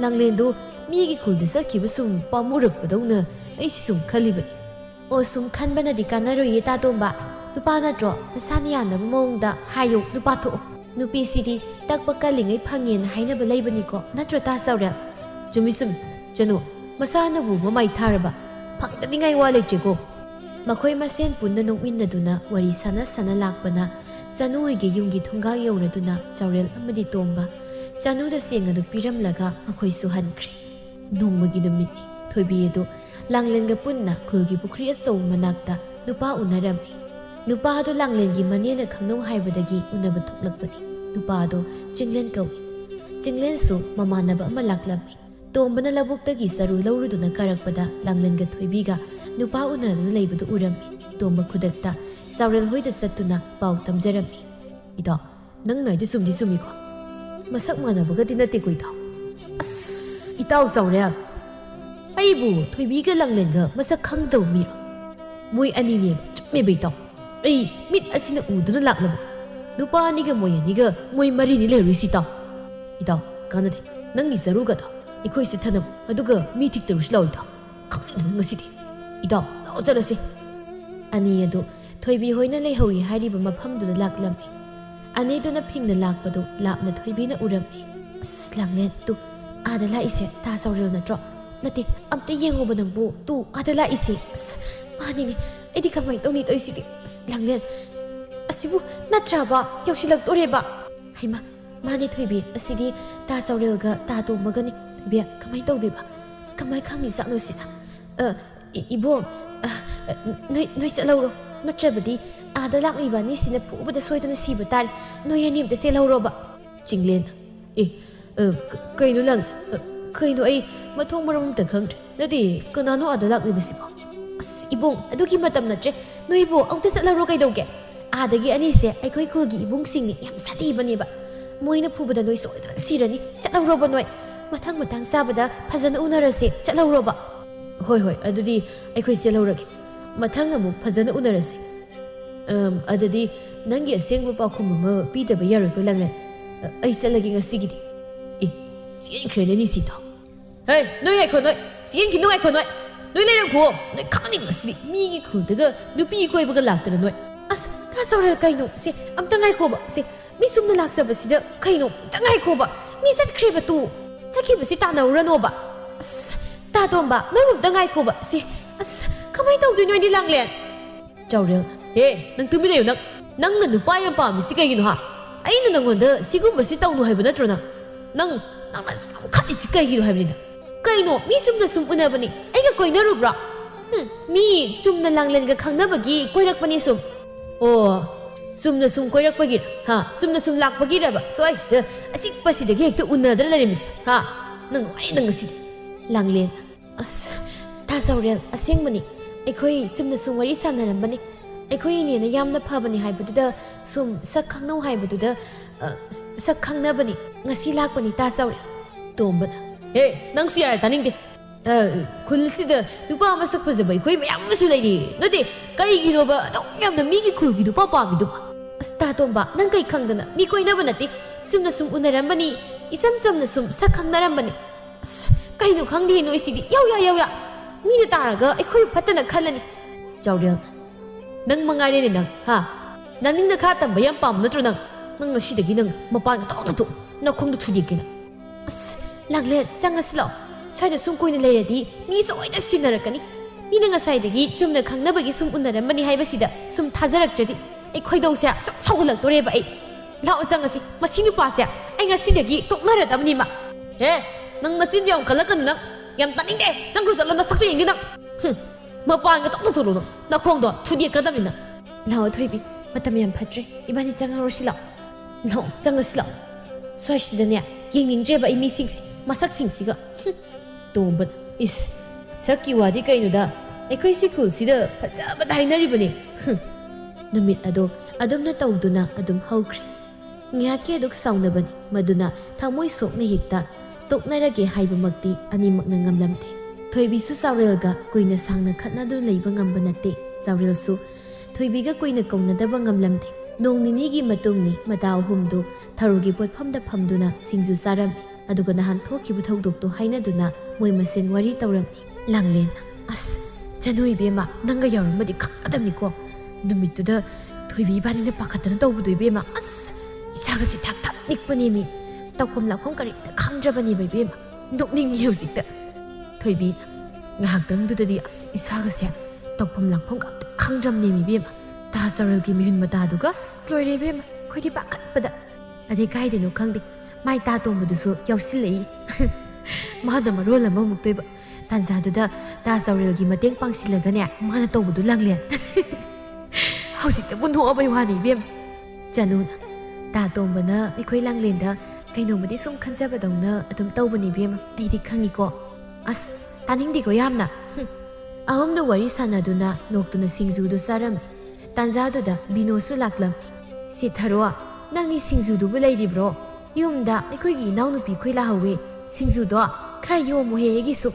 ลังเลนดูมีกี่คนเดสักกี่บุสุ่มปามุรุกประดงเนอไอ้สุ่มขันลิบันโอ้สุ่มขันบันดิการน่ารวยตาตัวบ้าลูกป้าน่าจ่อสามีอันนั้นมองดาหายกลูกป้าถูกนูปีสิดีตักปากกาลิงไอ้พังเงินให้น่าเป็นไรบันนี่ก็น่าจ่อตาเศร้าแล้วจุมิสุ่มจันโนมาซาหน้าบุมาไม่ทาร์บะพังแต่ยังไงวะเล็กเจ้าก็มาคุยมาเส้นปุ่นนั่นนกมินนาดูนะวาริสานะลักบนะจันโนเกยุงกิทุ่งกายเอาเรดูนะเจ้าเรลอเมดิตงบะจันโนได้เสียงกันดูพิรำละกะมาคุยสุหันครีนุ่มมกินมินีถอยบีดูลังเลนกับปุ่นนะคุยกิบุครีส่งมานักตาลูกป้าอุณารำลูกป้าดูลังเลนกิมันเนี่ยนะขังน้องไฮบดกีอุณาบทุกลักบนีลูกป้าดูจิงเลนเกาจิงเลนสูมามานาบมาลักลำตัวมันน่ะบุกตะกี้สรุลาวรุดูนักการักปดาลังเลนกับถอยบีกะลูกป้าอุณาดูเลยบุตรอุรำตัวมันคุดักตาสาวเรลหอยเดสัตตุนะเป่าตำเจรำอีดอกนั่งไหนที่สุ่มอีกว่ามาสักมานะบุกตินาติกุยดอกอีเต้าสาวเรลไอ้บูถอยบีกะลังเลนกะมาสักครั้งเดียวมีหรอมวยอันนี้เนี่ยจุดไม่ไปต่อไอ้มิดอาศินะอูดุนลักละลูกป้านี่ก็มวยนี่ก็มวยมารีนี่เลยรู้สิต่ออีดอกกันนะเดนั่งนี่สรุกะต่อไอ้คุยสิท่านน่ะมาดูก็มีทิกเตอร์สิลอยต่อขังนั่งสิดิอีดอกเอาจะละสิอันนี้ดูถอยบีหอยนั่นเลยหอยให้ดีบมาพัมดูลักละมีอันนี้ดูน่ะพิงนั่นลักปะดูลักน่ะถอยบีน่ะอุรมีหลังเล่นตูอาเดล่าอิเซตาสาวเรลน่ะจ่อนั่นดิอัมเตยังโอบันงบูตูอาเดล่าอิเซมานี่ไอ้ดิคำไม่ต้องนี่ตัวสิดิหลังเล่นสิบุน่าจะบ้ายกสิลักตัวเรบะให้มานี่ถอยบีสิดิตาสาวเรลกะตาตัวมกันนี่ถอยบีคำไม่ต้องดีบะคำไม่ข้างนี้สักหน่อยสินะอีบงน้อยเสียเราน่าจะบดีอาเดลักนี่บ้านี่สินะผู้บัดสวยตัวนี้สิบัดตายน้อยนี่มันเสียเราบะจริงเล่นเคยนู่นลังเคยนู่นไอ้มาท่องมาลงแต่ครั้งนั่นดิก็น่าโน้อาเดลักนี่เป็นสิบอีบงดูกี่มาทำนั่นเจ้น้อยบัวเอาแต่เสียเราใครดูแกอาเดกี้อันนี้เสียไอ้คุยอีบงสิ่งนี้ยังสัตย์บันนี่บะมวยน่ะผู้บัดน้อยสวยตัวสิระนี่จะเราบันน้อยมาทั้งซาบัดพัฒนาอุณาระเสียจะเราบะเฮ้ยดูดิไอ้คุยเสียเราละกันมาทั้งมุพัฒนาอุณาระเสียดูดินั่งเกี่ยเสียงว่าปากคุมมือปีเตอร์ไปยารุก็ลังเลยไอ้เสียละกินกับสิกิดิเสียงใครเนี่ยสิท่าเฮ้ยน้อยไอ้คนน้อยเสียงกินน้อยไอ้คนน้อยเลยเรื่องกูน้อยข้างนี้ก็สิมีกี่คนแต่ก็ดูปีคุยบุกหลักแต่ละน้อยถ้าสาวเราใครน้อยเสียตั้งไงกูบ่เสียมีสุ่มหลักสับสิเด้อใครน้อยตั้งไงกูบ่มีสัตว์ใครประตูถ้าคิดว่าสิตาหนาวระโนบ่ตาตัวบ่น้อยผมตั้งไงกูบ่เสียทำไมต้องดูน้อยนี่ลังเลียนเจ้าเรื่องนังตื่นไม่ได้อยู่นังนั่นหนูป้ายังป่ามิสิกากินฮะไอ้นั่นนังวันเดอสิกุมสิต้องหนูให้บุญนะจวนนังขัดสิกากินให้บุญนะไก่หนูมีสุ่มนะสุ่มอุณาบันนี่ไอ้ก็ก่อยน่ารูปละมีจุ่มนั่นลังเลียนกับขังน่าบักกี้ก่อยรักบันนี่สุ่มโอ้สุ่มนะสุ่มก่อยรักบักกี้ฮะสุ่มนะสุ่มลักบักกี้ระบะสวยสิเด้อสิปัสสิเด็กเด็กตัวอุณาเดลเลยมิสิฮะนังไอ้นังสิลังเลียนถ้าสาวเรียนเสียงบันนี่ไอ้คุยจุ่มน่ะสุ่มวาริสันนั่นบันนี่ไอ้คุยเนี่ยนะยามน่ะพาบันนี่หายไปดูเด้อสุ่มสักครั้งน้องหายไปดูเด้อสักครั้งน่ะบันนี่งั้นสิลักบันนี่ตาสาวเรียนตัวบันนังเสียอะไรตานิ่งดิคุณสิเด้อดูป้ามาสักพักจะไปคุยไม่ยามมาสุดเลยดินั่นดิใครกินดูบ้าต้องยามน่ะมีกี่คุยกินดูป้ากินดูบ้าสตาร์ตัวบ้านั่งใครครั้งเด้อนะมีคุยน่ะบันน่ะติสุ่มน่ะสุ่มอุณารัมบันนี่อีซ้ำน่ะสุ่มสักครั้งน่ะรัมบันนี่ใครหนูครั้งดีหนูสิดิยาวมีแต่ตาละก็ไอ้คุยพัฒนาขั้นละนี่เจ้าเรื่องนังมังไงเนี่ยนังฮะนั่นนี่นะข้าตั้งใบยามปั๊มนั่นตรงนังน่ะสิเด็กนังมาปานก็ต้องตัวน่ะคงดูทุเรียนกันหลังเล่จังงั้นสิล่ะใช่แต่สุ่มคุยในเลยดีมีสวยแต่สินะกันนี่มีนังใส่เด็กจุ่มในครั้งนั้นเมื่อกี้สุ่มอุ่นอะไรมันนี่ให้ไปสิเด้อสุ่มท่าจะรักจะดิไอ้คุยดูเสียสองคนหลังตัวเรียบไอ้เราจังงั้นสิมาสินุปาเสียไอ้งั้นสิเด็กตกน่ารักแต่มันนี่มานังมาสิเดียวกันแล้วกันนังยามตัดนี่เด้จังรู้จักแล้วนะสักตัวอย่างนี้นังมาปานก็ต้องตัวรู้นังคงโดนทุเรียนกันได้ไหมนะเราถอยบีมาทำยังพัดเจอีบ้านนี้จังงั้นรู้สิล่ะ ꯂꯥꯛꯑꯣ ꯆꯪꯉꯁꯤ ꯂꯥꯛꯑꯣ ꯁ꯭ꯋꯥꯏꯁꯤꯗꯅꯦ ꯌꯦꯡꯅꯤꯡꯗ꯭ꯔꯦꯕ ꯑꯩ ꯃꯤꯁꯤꯡꯁꯦ ꯃꯁꯛꯁꯤꯡꯁꯤꯒ ꯇꯣꯝꯕꯅ ꯏꯁ ꯁꯛꯀꯤ ꯋꯥꯗꯤ ꯀꯩꯅꯣꯗ ꯑꯩꯈꯣꯏ ꯁꯤꯈꯨꯜꯁꯤꯗ ꯐꯖꯕꯗ ꯍꯥꯏꯅꯔꯤꯕꯅꯤ ꯅꯨꯃꯤꯠ ꯑꯗꯣ ꯑꯗꯨꯝꯅ ꯇꯧꯗꯨꯅ ꯑꯗꯨꯝ ꯍꯧꯈ꯭ꯔꯦ ꯉꯥꯏꯍꯥꯛꯀꯤ ꯑꯗꯨꯛ ꯁꯥꯎꯅꯕꯅꯤ ꯃꯗꯨꯅ ꯊꯃꯣꯏ ꯁꯣꯛꯅ ꯍꯦꯛꯇ ꯇꯣꯛꯅꯔꯒꯦ ꯍꯥꯏꯕꯃꯛꯇꯤ ꯑꯅꯤꯃꯛꯅ ꯉꯝꯂꯝꯗꯦ ꯊꯣꯏꯕꯤꯁꯨ ꯆꯥꯎꯔꯦꯜꯒ ꯀꯨꯏꯅ ꯁꯥꯡꯅ ꯈꯠꯅꯗꯨꯅ ꯂꯩꯕ ꯉꯝꯕ ꯅꯠꯇꯦ ꯆꯥꯎꯔꯦꯜꯁꯨ ꯊꯣꯏꯕꯤꯒ ꯀꯨꯏꯅ ꯀꯧꯅꯗꯕ ꯉꯝꯂꯝꯗꯦ ꯅꯣꯡ ꯅꯤꯅꯤꯒꯤ ꯃꯇꯨꯡꯅꯤ ꯃꯇꯥ ꯑꯍꯨꯝꯗꯨ ꯊꯔꯣꯒꯤ ꯄꯣꯠꯐꯝꯗ ꯐꯝꯗꯨꯅ ꯁꯤꯡꯖꯨ ꯆꯥꯔꯝꯃꯤ ꯑꯗꯨꯒ ꯅꯍꯥꯟ ꯊꯣꯛꯈꯤꯕ ꯊꯧꯗꯣꯛꯇꯣ ꯍꯥꯏꯅꯗꯨꯅ ꯃꯣꯏ ꯃꯁꯦꯟ ꯋꯥꯔꯤ ꯇꯧꯔꯝꯃꯤ ꯂꯥꯡꯂꯦꯟ ꯑꯁ ꯆꯅꯨ ꯏꯕꯦꯝꯃ ꯅꯪꯒ ꯌꯥꯎꯔꯝꯃꯗꯤ ꯈꯪꯒꯗꯕꯅꯤꯀꯣ ꯅꯨꯃꯤꯠꯇꯨꯗ ꯊꯣꯏꯕꯤ ꯏꯕꯥꯅꯤꯅ ꯄꯥꯈꯠꯇꯅ ꯇꯧꯕꯗꯣ ꯏꯕꯦꯝꯃ ꯑꯁ ꯏꯁꯥꯒꯁꯦ ꯊꯛ ꯊꯛ ꯅꯤꯛꯄꯅꯦꯃꯤ ꯇꯧꯐꯝ ꯂꯥꯛꯐꯝ ꯀꯔꯤꯝꯇ ꯈꯪꯗ꯭ꯔꯕꯅꯦꯕ ꯏꯕꯦꯝꯃ ꯅꯣꯛꯅꯤꯡꯉꯤ ꯍꯧꯖꯤꯛꯇ ꯊꯣꯏꯕꯤꯅ ꯉꯥꯏꯍꯥꯛꯇꯪꯗꯨꯗꯗꯤ ꯑꯁ ꯏꯁꯥꯒꯁꯦ ꯇꯧꯐꯝ ꯂꯥꯛꯐꯝ ꯑꯝꯇ ꯈꯪꯗ꯭ꯔꯕꯅꯦꯃꯤ ꯏꯕꯦꯝꯃ ꯇꯥ ꯆꯥꯎꯔꯦꯜꯒꯤ ꯃꯤꯍꯨꯟ ꯃꯇꯥꯗꯨꯒ ꯑꯁ ꯂꯣꯏꯔꯦ ꯏꯕꯦꯝꯃ ꯑꯩꯈꯣꯏꯗꯤ ꯄꯥꯈꯠꯄꯗ ꯑꯗꯩ ꯀꯥꯏꯗꯩꯅꯣ ꯈꯪꯗꯦ ꯃꯥꯏ ꯇꯥ ꯇꯣꯡꯕꯗꯨꯁꯨ ꯌꯥꯎꯁꯤꯜꯂꯛꯏ ꯃꯥꯅ ꯃꯔꯣꯜ ꯑꯃ ꯑꯃꯨꯛꯇꯣꯏꯕ ꯇꯥꯟꯖꯥꯗꯨꯗ ꯇꯥ ꯆꯥꯎꯔꯦꯜꯒꯤ ꯃꯇꯦꯡ ꯄꯥꯡꯁꯤꯜꯂꯒꯅꯦ ꯃꯥꯅ ꯇꯧꯕꯗꯨ ꯂꯥꯡꯂꯦꯟ ꯍꯧꯖꯤꯛꯇꯕꯨ ꯅꯣꯛꯑꯕꯩ ꯋꯥꯅꯤ ꯏꯕꯦꯝꯃ ꯆꯅꯨꯅ ꯇꯥ ꯇꯣꯡꯕꯅ ꯑꯩꯈꯣꯏ ꯂꯥꯡꯂꯦꯟꯗ ꯀꯩꯅꯣꯃꯗꯤ ꯁꯨꯝ ꯈꯟꯖꯕꯗꯧꯅ ꯑꯗꯨꯝ ꯇꯧꯕꯅꯤ ꯏꯕꯦꯝꯃ ꯑꯩꯗꯤ ꯈꯪꯉꯤꯀꯣ ꯑꯁ ꯇꯥꯅꯤꯡꯗꯦꯀꯣ ꯌꯥꯝꯅ ꯑꯍꯨꯝꯗꯨ ꯋꯥꯔꯤ ꯁꯥꯟꯅꯗꯨꯅ ꯅꯣꯛꯇꯨꯅ ꯁꯤꯡꯖꯨꯗꯨ ꯆꯥꯔꯝꯃꯤ ꯇꯥꯟꯖꯥꯗꯨꯗ ꯕꯤꯅꯣꯁꯨ ꯂꯥꯛꯂꯝꯃꯤ ꯁꯤꯊꯔꯣ ꯅꯪꯒꯤ ꯁꯤꯡꯖꯨꯗꯨꯕꯨ ꯂꯩꯔꯤꯕ꯭ꯔꯣ ꯌꯨꯝꯗ ꯑꯩꯈꯣꯏꯒꯤ ꯏꯅꯥꯎꯅꯨꯄꯤ ꯈꯣꯏ ꯂꯥꯛꯍꯧꯋꯦ ꯁꯤꯡꯖꯨꯗꯣ ꯈꯔ ꯌꯣꯝꯃꯨꯍꯦ ꯑꯩꯒꯤꯁꯨ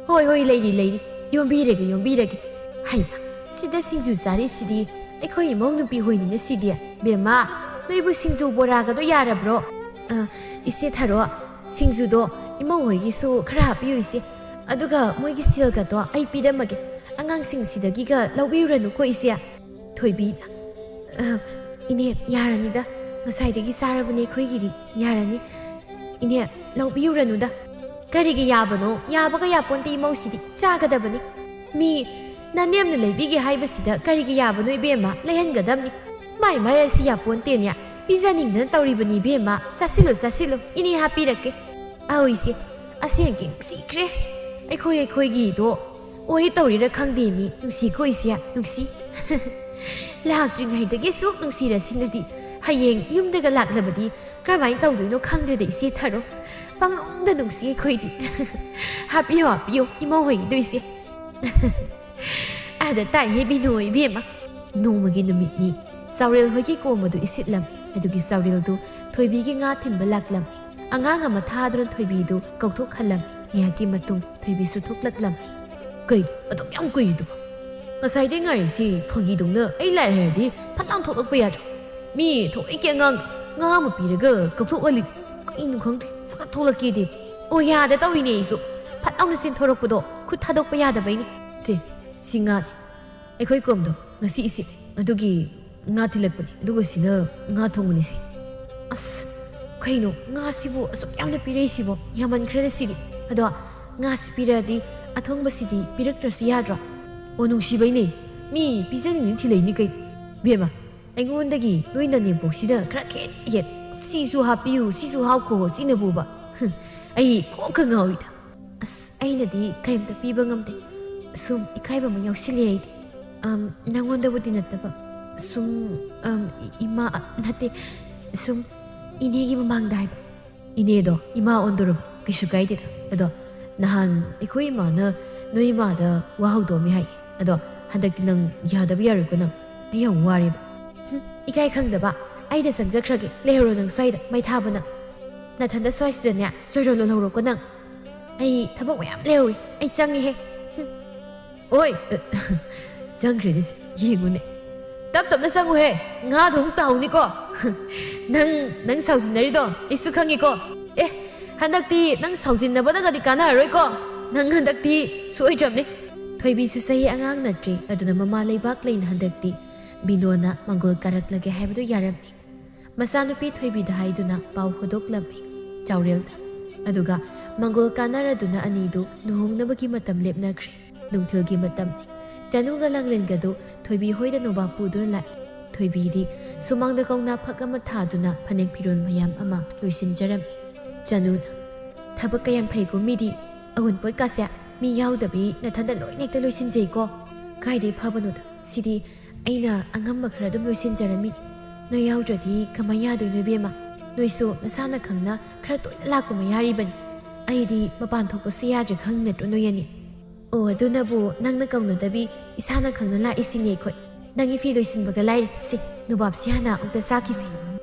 ꯍꯣꯏ ꯂꯩꯔꯤ ꯌꯣꯝꯕꯤꯔꯒꯦ ꯍꯩꯃ ꯁꯤꯗ ꯁꯤꯡꯖꯨ ꯆꯥꯔꯤꯁꯤꯗꯤ ꯑꯩꯈꯣꯏ ꯏꯃꯧ ꯅꯨꯄꯤ ꯍꯣꯏꯅꯤꯅ ꯁꯤꯗꯤ ꯕꯦꯝꯃ ꯅꯣꯏꯕꯨ ꯁꯤꯡꯖꯨ ꯕꯣꯔꯥꯒꯗꯣ ꯌꯥꯔꯕ꯭ꯔꯣ ꯏꯆꯦ ꯊꯔꯣ ꯁꯤꯡꯖꯨꯗꯣ ꯏꯃꯧ ꯍꯣꯏꯒꯤꯁꯨ ꯈꯔ ꯍꯥꯞꯄꯤꯌꯨ ꯏꯆꯦ ꯑꯗꯨꯒ ꯃꯣꯏꯒꯤ ꯁꯦꯜꯒꯗꯣ ꯑꯩ ꯄꯤꯔꯝꯃꯒꯦ ꯑꯉꯥꯡꯁꯤꯡꯁꯤꯗꯒꯤꯒ ꯂꯧꯕꯤꯔꯨꯔꯅꯨꯀꯣ ꯏꯆꯦ ꯊꯣꯏꯕꯤꯅ ꯏꯅꯦ ꯌꯥꯔꯅꯤꯗ ꯉꯁꯥꯏꯗꯒꯤ ꯆꯥꯔꯕꯅꯦ ꯑꯩꯈꯣꯏꯒꯤꯗꯤ ꯌꯥꯔꯅꯤ ꯏꯅꯦ ꯂꯧꯕꯤꯔꯨꯔꯅꯨꯗ ꯀꯔꯤꯒꯤ ꯌꯥꯕꯅꯣ ꯌꯥꯕꯒ ꯌꯥꯄꯣꯟꯇꯦ ꯏꯃꯧꯁꯤꯗꯤ ꯆꯥꯒꯗꯕꯅꯤ ꯃꯤ ꯅꯅꯦꯝꯅ ꯂꯩꯕꯤꯒꯦ ꯍꯥꯏꯕꯁꯤꯗ ꯀꯔꯤꯒꯤ ꯌꯥꯕꯅꯣ ꯏꯕꯦꯝꯃ ꯂꯩꯍꯟꯒꯗꯕꯅꯤ ꯃꯥꯏ ꯑꯁꯤ ꯌꯥꯄꯣꯟꯇꯦꯅꯦ ꯄꯤꯖꯅꯤꯡꯗꯅ ꯇꯧꯔꯤꯕꯅꯤ 이베마 ꯆꯥꯁꯤꯜꯂꯨ 이니 ꯍꯥꯞꯄꯤꯔꯛꯀꯦ ꯑꯧ ꯏꯆꯦ ꯑꯁꯦꯡꯀꯤ ꯅꯨꯡꯁꯤꯈ꯭ꯔꯦ ꯑꯩꯈꯣꯏꯒꯤꯗꯣ ꯑꯣꯏ ꯇꯧꯔꯤꯔ ꯈꯪꯗꯦꯃꯤ ꯅꯨꯡꯁꯤꯀꯣ ꯏꯆꯦ ꯅꯨꯡꯁꯤ ꯂꯥꯛꯇ꯭ꯔꯤꯉꯩꯗꯒꯤ ꯁꯨꯛ ꯅꯨꯡꯁꯤꯔꯁꯤꯅꯗꯤ ꯍꯌꯦꯡ ꯌꯨꯝꯗꯒ ꯂꯥꯛꯂꯕꯗꯤ ꯀꯔꯝꯍꯥꯏꯅ ꯇꯧꯗꯣꯏꯅꯣ ꯈꯪꯗ꯭ꯔꯦꯗ ꯏꯆꯦ ꯊꯔꯣ ꯄꯪꯅꯨꯡꯗ ꯅꯨꯡꯁꯤ ꯑꯩꯈꯣꯏꯗꯤ ꯍꯥꯞꯄꯤꯌꯣ ꯏꯃꯧ ꯍꯣꯏꯒꯤꯗꯣ ꯏꯆꯦ ꯑꯗ ꯇꯥꯏꯍꯦ ꯕꯤꯅꯣ ꯏꯕꯦꯝꯃ ꯅꯣꯡꯃꯒꯤ ꯅꯨꯃꯤꯠꯅꯤ ꯆꯥꯎꯔꯦꯜ ꯍꯣꯏꯒꯤ ꯀꯣꯝꯕꯗꯨ ꯏꯁꯤꯠꯂꯝꯃꯤ ꯑꯗꯨꯒꯤ ꯆꯥꯎꯔꯦꯜꯗꯨ ꯊꯣꯏꯕꯤꯒꯤ ꯉꯥ ꯊꯤꯟꯕ ꯂꯥꯛꯂꯝꯃꯤ ꯑꯉꯥꯡ ꯑꯃ ꯊꯥꯗꯨꯅ ꯊꯣꯏꯕꯤꯗꯨ ꯀꯧꯊꯣꯛꯍꯜꯂꯝꯃꯤ ꯉꯥꯏꯍꯥꯛꯀꯤ ꯃꯇꯨꯡ ꯊꯣꯏꯕꯤꯁꯨ ꯊꯣꯛꯂꯛꯂꯝꯃꯤ ꯀꯩ ꯑꯗꯨꯛ ꯌꯥꯝ ꯀꯨꯏꯔꯤꯗꯨꯕ ꯉꯁꯥꯏꯗꯩ ꯉꯥꯏꯔꯤꯁꯤ ꯐꯥꯒꯤꯗꯧꯅ ꯑꯩ ꯂꯥꯛꯑꯦ ꯍꯥꯏꯔꯗꯤ ꯐꯠꯂꯥꯎ ꯊꯣꯛꯂꯛꯄ ꯌꯥꯗ꯭ꯔꯣ ꯃꯤ ꯊꯣꯛꯂꯛꯀꯦ ꯑꯉꯥꯡ ꯉꯥ ꯑꯃ ꯄꯤꯔꯒ ꯀꯧꯊꯣꯛꯍꯜꯂꯤ ꯀꯩꯅꯣ ꯈꯪꯗꯦ ꯐꯠ ꯊꯣꯛꯂꯛꯀꯦꯗꯤ ꯑꯣ ꯌꯥꯗ ꯇꯧꯔꯤꯅꯦ ꯑꯩꯁꯨ ꯐꯠꯂꯥꯎꯅ ꯆꯦꯟꯊꯣꯔꯛꯄꯗꯣ ꯈꯨꯠ ꯊꯥꯗꯣꯛꯄ ꯌꯥꯗꯕꯩꯅꯤ ꯁꯤ ꯉꯥꯅꯤ ꯑꯩꯈꯣꯏ ꯀꯣꯝꯗꯣ ꯉꯁꯤ ꯏꯁꯤꯠ ꯑꯗꯨꯒꯤ ꯉꯥ ꯊꯤꯜꯂꯛꯄꯅꯤ ꯑꯗꯨꯒ ꯁꯤꯅ ꯉꯥ ꯊꯣꯡꯕꯅꯤ ꯁꯤ ꯑꯁ ꯀꯩꯅꯣ ꯉꯥꯁꯤꯕꯨ ꯑꯁꯨꯛ ꯌꯥꯝꯅ ꯄꯤꯔꯛꯏꯁꯤꯕꯣ ꯌꯥꯝꯃꯟꯈ꯭ꯔꯦꯗ ꯁꯤꯗꯤ ꯑꯗꯣ ꯉꯥꯁꯤ ꯄꯤꯔꯛꯑꯗꯤ ꯑꯊꯣꯡꯕꯁꯤꯗꯤ ꯄꯤꯔꯛꯇ꯭ꯔꯁꯨ ꯌꯥꯗ꯭ꯔꯣ ꯑꯣ ꯅꯨꯡꯁꯤꯕꯩꯅꯦ ꯃꯤ ꯄꯤꯖꯅꯤꯡꯅ ꯊꯤꯜꯂꯛꯏꯅꯤ ꯀꯩ ꯕꯦꯝꯃ ꯑꯩꯉꯣꯟꯗꯒꯤ ꯅꯣꯏ ꯅꯅꯦꯝꯄꯣꯛꯁꯤꯗ ꯈꯔ ꯈꯦꯠ ꯁꯤꯁꯨ ꯍꯥꯞꯄꯤꯌꯨ ꯁꯤꯁꯨ ꯍꯥꯞꯈꯣ ꯁꯤꯅꯕꯨꯕ ꯑꯩ ꯀꯣꯛꯀ ꯉꯥꯎꯏꯗ ꯑꯁ ꯑꯩꯅꯗꯤ ꯀꯔꯤꯝꯇ ꯄꯤꯕ ꯉꯝꯗꯦ ꯁꯨꯝ ꯏꯀꯥꯏꯕ ꯑꯃ ꯌꯥꯎꯁꯤꯜꯂꯦ ꯑꯩꯗꯤ ꯅꯪꯉꯣꯟꯗꯕꯨꯗꯤ ꯅꯠꯇꯕ ꯁꯨꯝ 이마 나한테 좀 이네기 망다이 이네도 이마 온도름 그슈가이데다 아도 나한 이코 이마나 너 이마다 와우도미 하이 아도 한닥디 능 야다비 야르구나 아영 와리 이가이 ꯈꯪꯗꯕ ꯑꯩꯗ ꯆꯪꯖꯈ꯭ꯔꯒꯦ ꯂꯩꯍꯧꯔꯣ ꯅꯪ ꯁ꯭ꯋꯥꯏꯗ ꯃꯩ ꯊꯥꯕꯅ ꯅꯊꯟꯗ ꯁ꯭ꯋꯥꯏꯁꯤꯗꯅꯦ ꯁꯣꯏꯔꯣ ꯂꯣꯜꯍꯧꯔꯣꯀꯣ ꯅꯪ ꯑꯩ ꯊꯕꯛ ꯃꯌꯥꯝ ꯂꯩꯍꯧꯏ ꯑꯩ ꯆꯪꯉꯤꯍꯦ ꯑꯣꯏ ꯆꯪꯈ꯭ꯔꯦꯅꯦ ꯌꯦꯡꯉꯨꯅꯦ ꯇꯞꯅ ꯆꯪꯉꯨꯍꯦ ꯉꯥꯗꯣ ꯑꯃꯨꯛ ꯇꯥꯍꯧꯅꯤꯀꯣ ꯅꯪ ꯁꯥꯎꯖꯤꯟꯅꯔꯤꯗꯣ ꯑꯩꯁꯨ ꯈꯪꯉꯤꯀꯣ ꯍꯟꯗꯛꯇꯤ ꯅꯪ ꯁꯥꯎꯖꯤꯟꯅꯕꯗꯒꯗꯤ ꯀꯥꯟꯅꯔꯔꯣꯏꯀꯣ ꯅꯪ ꯍꯟꯗꯛꯇꯤ ꯁꯣꯏꯗ꯭ꯔꯕꯅꯤ ꯊꯣꯏꯕꯤꯁꯨ ꯆꯍꯤ ꯑꯉꯥꯡ ꯅꯠꯇ꯭ꯔꯤ ꯑꯗꯨꯅ ꯃꯃꯥ ꯂꯩꯕꯥꯛ ꯂꯩꯅ ꯍꯟꯗꯛꯇꯤ ꯕꯤꯅꯣꯅ ꯃꯪꯒꯣꯜ ꯀꯥꯔꯛꯂꯒꯦ ꯍꯥꯏꯕꯗꯨ ꯌꯥꯔꯝꯃꯤ ꯃꯆꯥꯅꯨꯄꯤ ꯊꯣꯏꯕꯤꯗ ꯍꯥꯏꯗꯨꯅ ꯄꯥꯎ ꯍꯣꯗꯣꯛꯂꯝꯃꯤ ꯆꯥꯎꯔꯦꯜꯗ ꯑꯗꯨꯒ ꯃꯪꯒꯣꯜ ꯀꯥꯟꯅꯔꯗꯨꯅ ꯑꯅꯤꯗꯨ ꯂꯨꯍꯣꯡꯅꯕꯒꯤ ꯃꯇꯝ ꯂꯦꯞꯅꯈ꯭ꯔꯦ ꯅꯨꯡꯊꯤꯜꯒꯤ ꯃꯇꯝꯅꯤ ꯆꯅꯨꯒ ꯂꯥꯡꯂꯦꯟꯒꯗꯨ ꯊꯣꯏꯕꯤ ꯍꯣꯏꯗ ꯅꯣꯕꯥꯞ ꯄꯨꯗꯨꯅ ꯂꯥꯛꯏ ꯊꯣꯏꯕꯤꯗꯤ ꯁꯨꯃꯥꯡꯗ ꯀꯧꯅꯥ ꯐꯛ ꯑꯃ ꯊꯥꯗꯨꯅ ꯐꯅꯦꯛ ꯐꯤꯔꯣꯜ ꯃꯌꯥꯝ ꯑꯃ ꯂꯣꯏꯁꯤꯟꯖꯔꯝꯃꯤ ꯆꯅꯨꯅ ꯊꯕꯛ ꯀꯌꯥꯝ ꯐꯩꯀꯣ ꯃꯤꯗꯤ ꯑꯎꯟꯄꯣꯠ ꯀꯥꯁꯦ ꯃꯤ ꯌꯥꯎꯗꯕꯤ ꯅꯊꯟꯗ ꯂꯣꯏꯅ ꯍꯦꯛꯇ ꯂꯣꯏꯁꯤꯟꯖꯩꯀꯣ ꯀꯥꯏꯗꯩ ꯐꯕꯅꯣꯗ ꯁꯤꯗꯤ ꯑꯩꯅ ꯑꯉꯝꯕ ꯈꯔ ꯑꯗꯨꯝ ꯂꯣꯏꯁꯤꯟꯖꯔꯝꯃꯤ ꯅꯣꯏ ꯌꯥꯎꯗ꯭ꯔꯗꯤ ꯀꯃꯥꯏ ꯌꯥꯗꯣꯏꯅꯣ ꯏꯕꯦꯝꯃ ꯅꯣꯏꯁꯨ ꯅꯁꯥꯅ ꯈꯪꯅ ꯈꯔ ꯇꯣꯏꯅ ꯂꯥꯛꯄ ꯃꯌꯥꯔꯤꯕꯅꯤ ꯑꯩꯗꯤ ꯃꯄꯥꯟ ꯊꯣꯛꯄꯁꯨ ꯌꯥꯗ꯭ꯔꯦ ꯈꯪ ꯅꯠꯇ꯭ꯔꯣ ꯅꯣꯏ ꯑꯅꯤ ꯑꯣ ꯑꯗꯨꯅꯕꯨ ꯅꯪꯅ ꯀꯧꯅꯗꯕꯤ ꯏꯁꯥꯅ ꯈꯪꯅ ꯂꯥꯛꯏꯁꯤꯅꯦ ꯑꯩꯈꯣꯏ ꯅꯪꯒꯤ ꯐꯤ ꯂꯣꯏꯁꯤꯟꯕꯒ ꯂꯥꯏꯔꯤ ꯁꯤ ꯅꯨꯕꯥꯞꯁꯤ ꯍꯥꯟꯅ ꯑꯃꯨꯛꯇ ꯆꯥꯈꯤꯁꯤ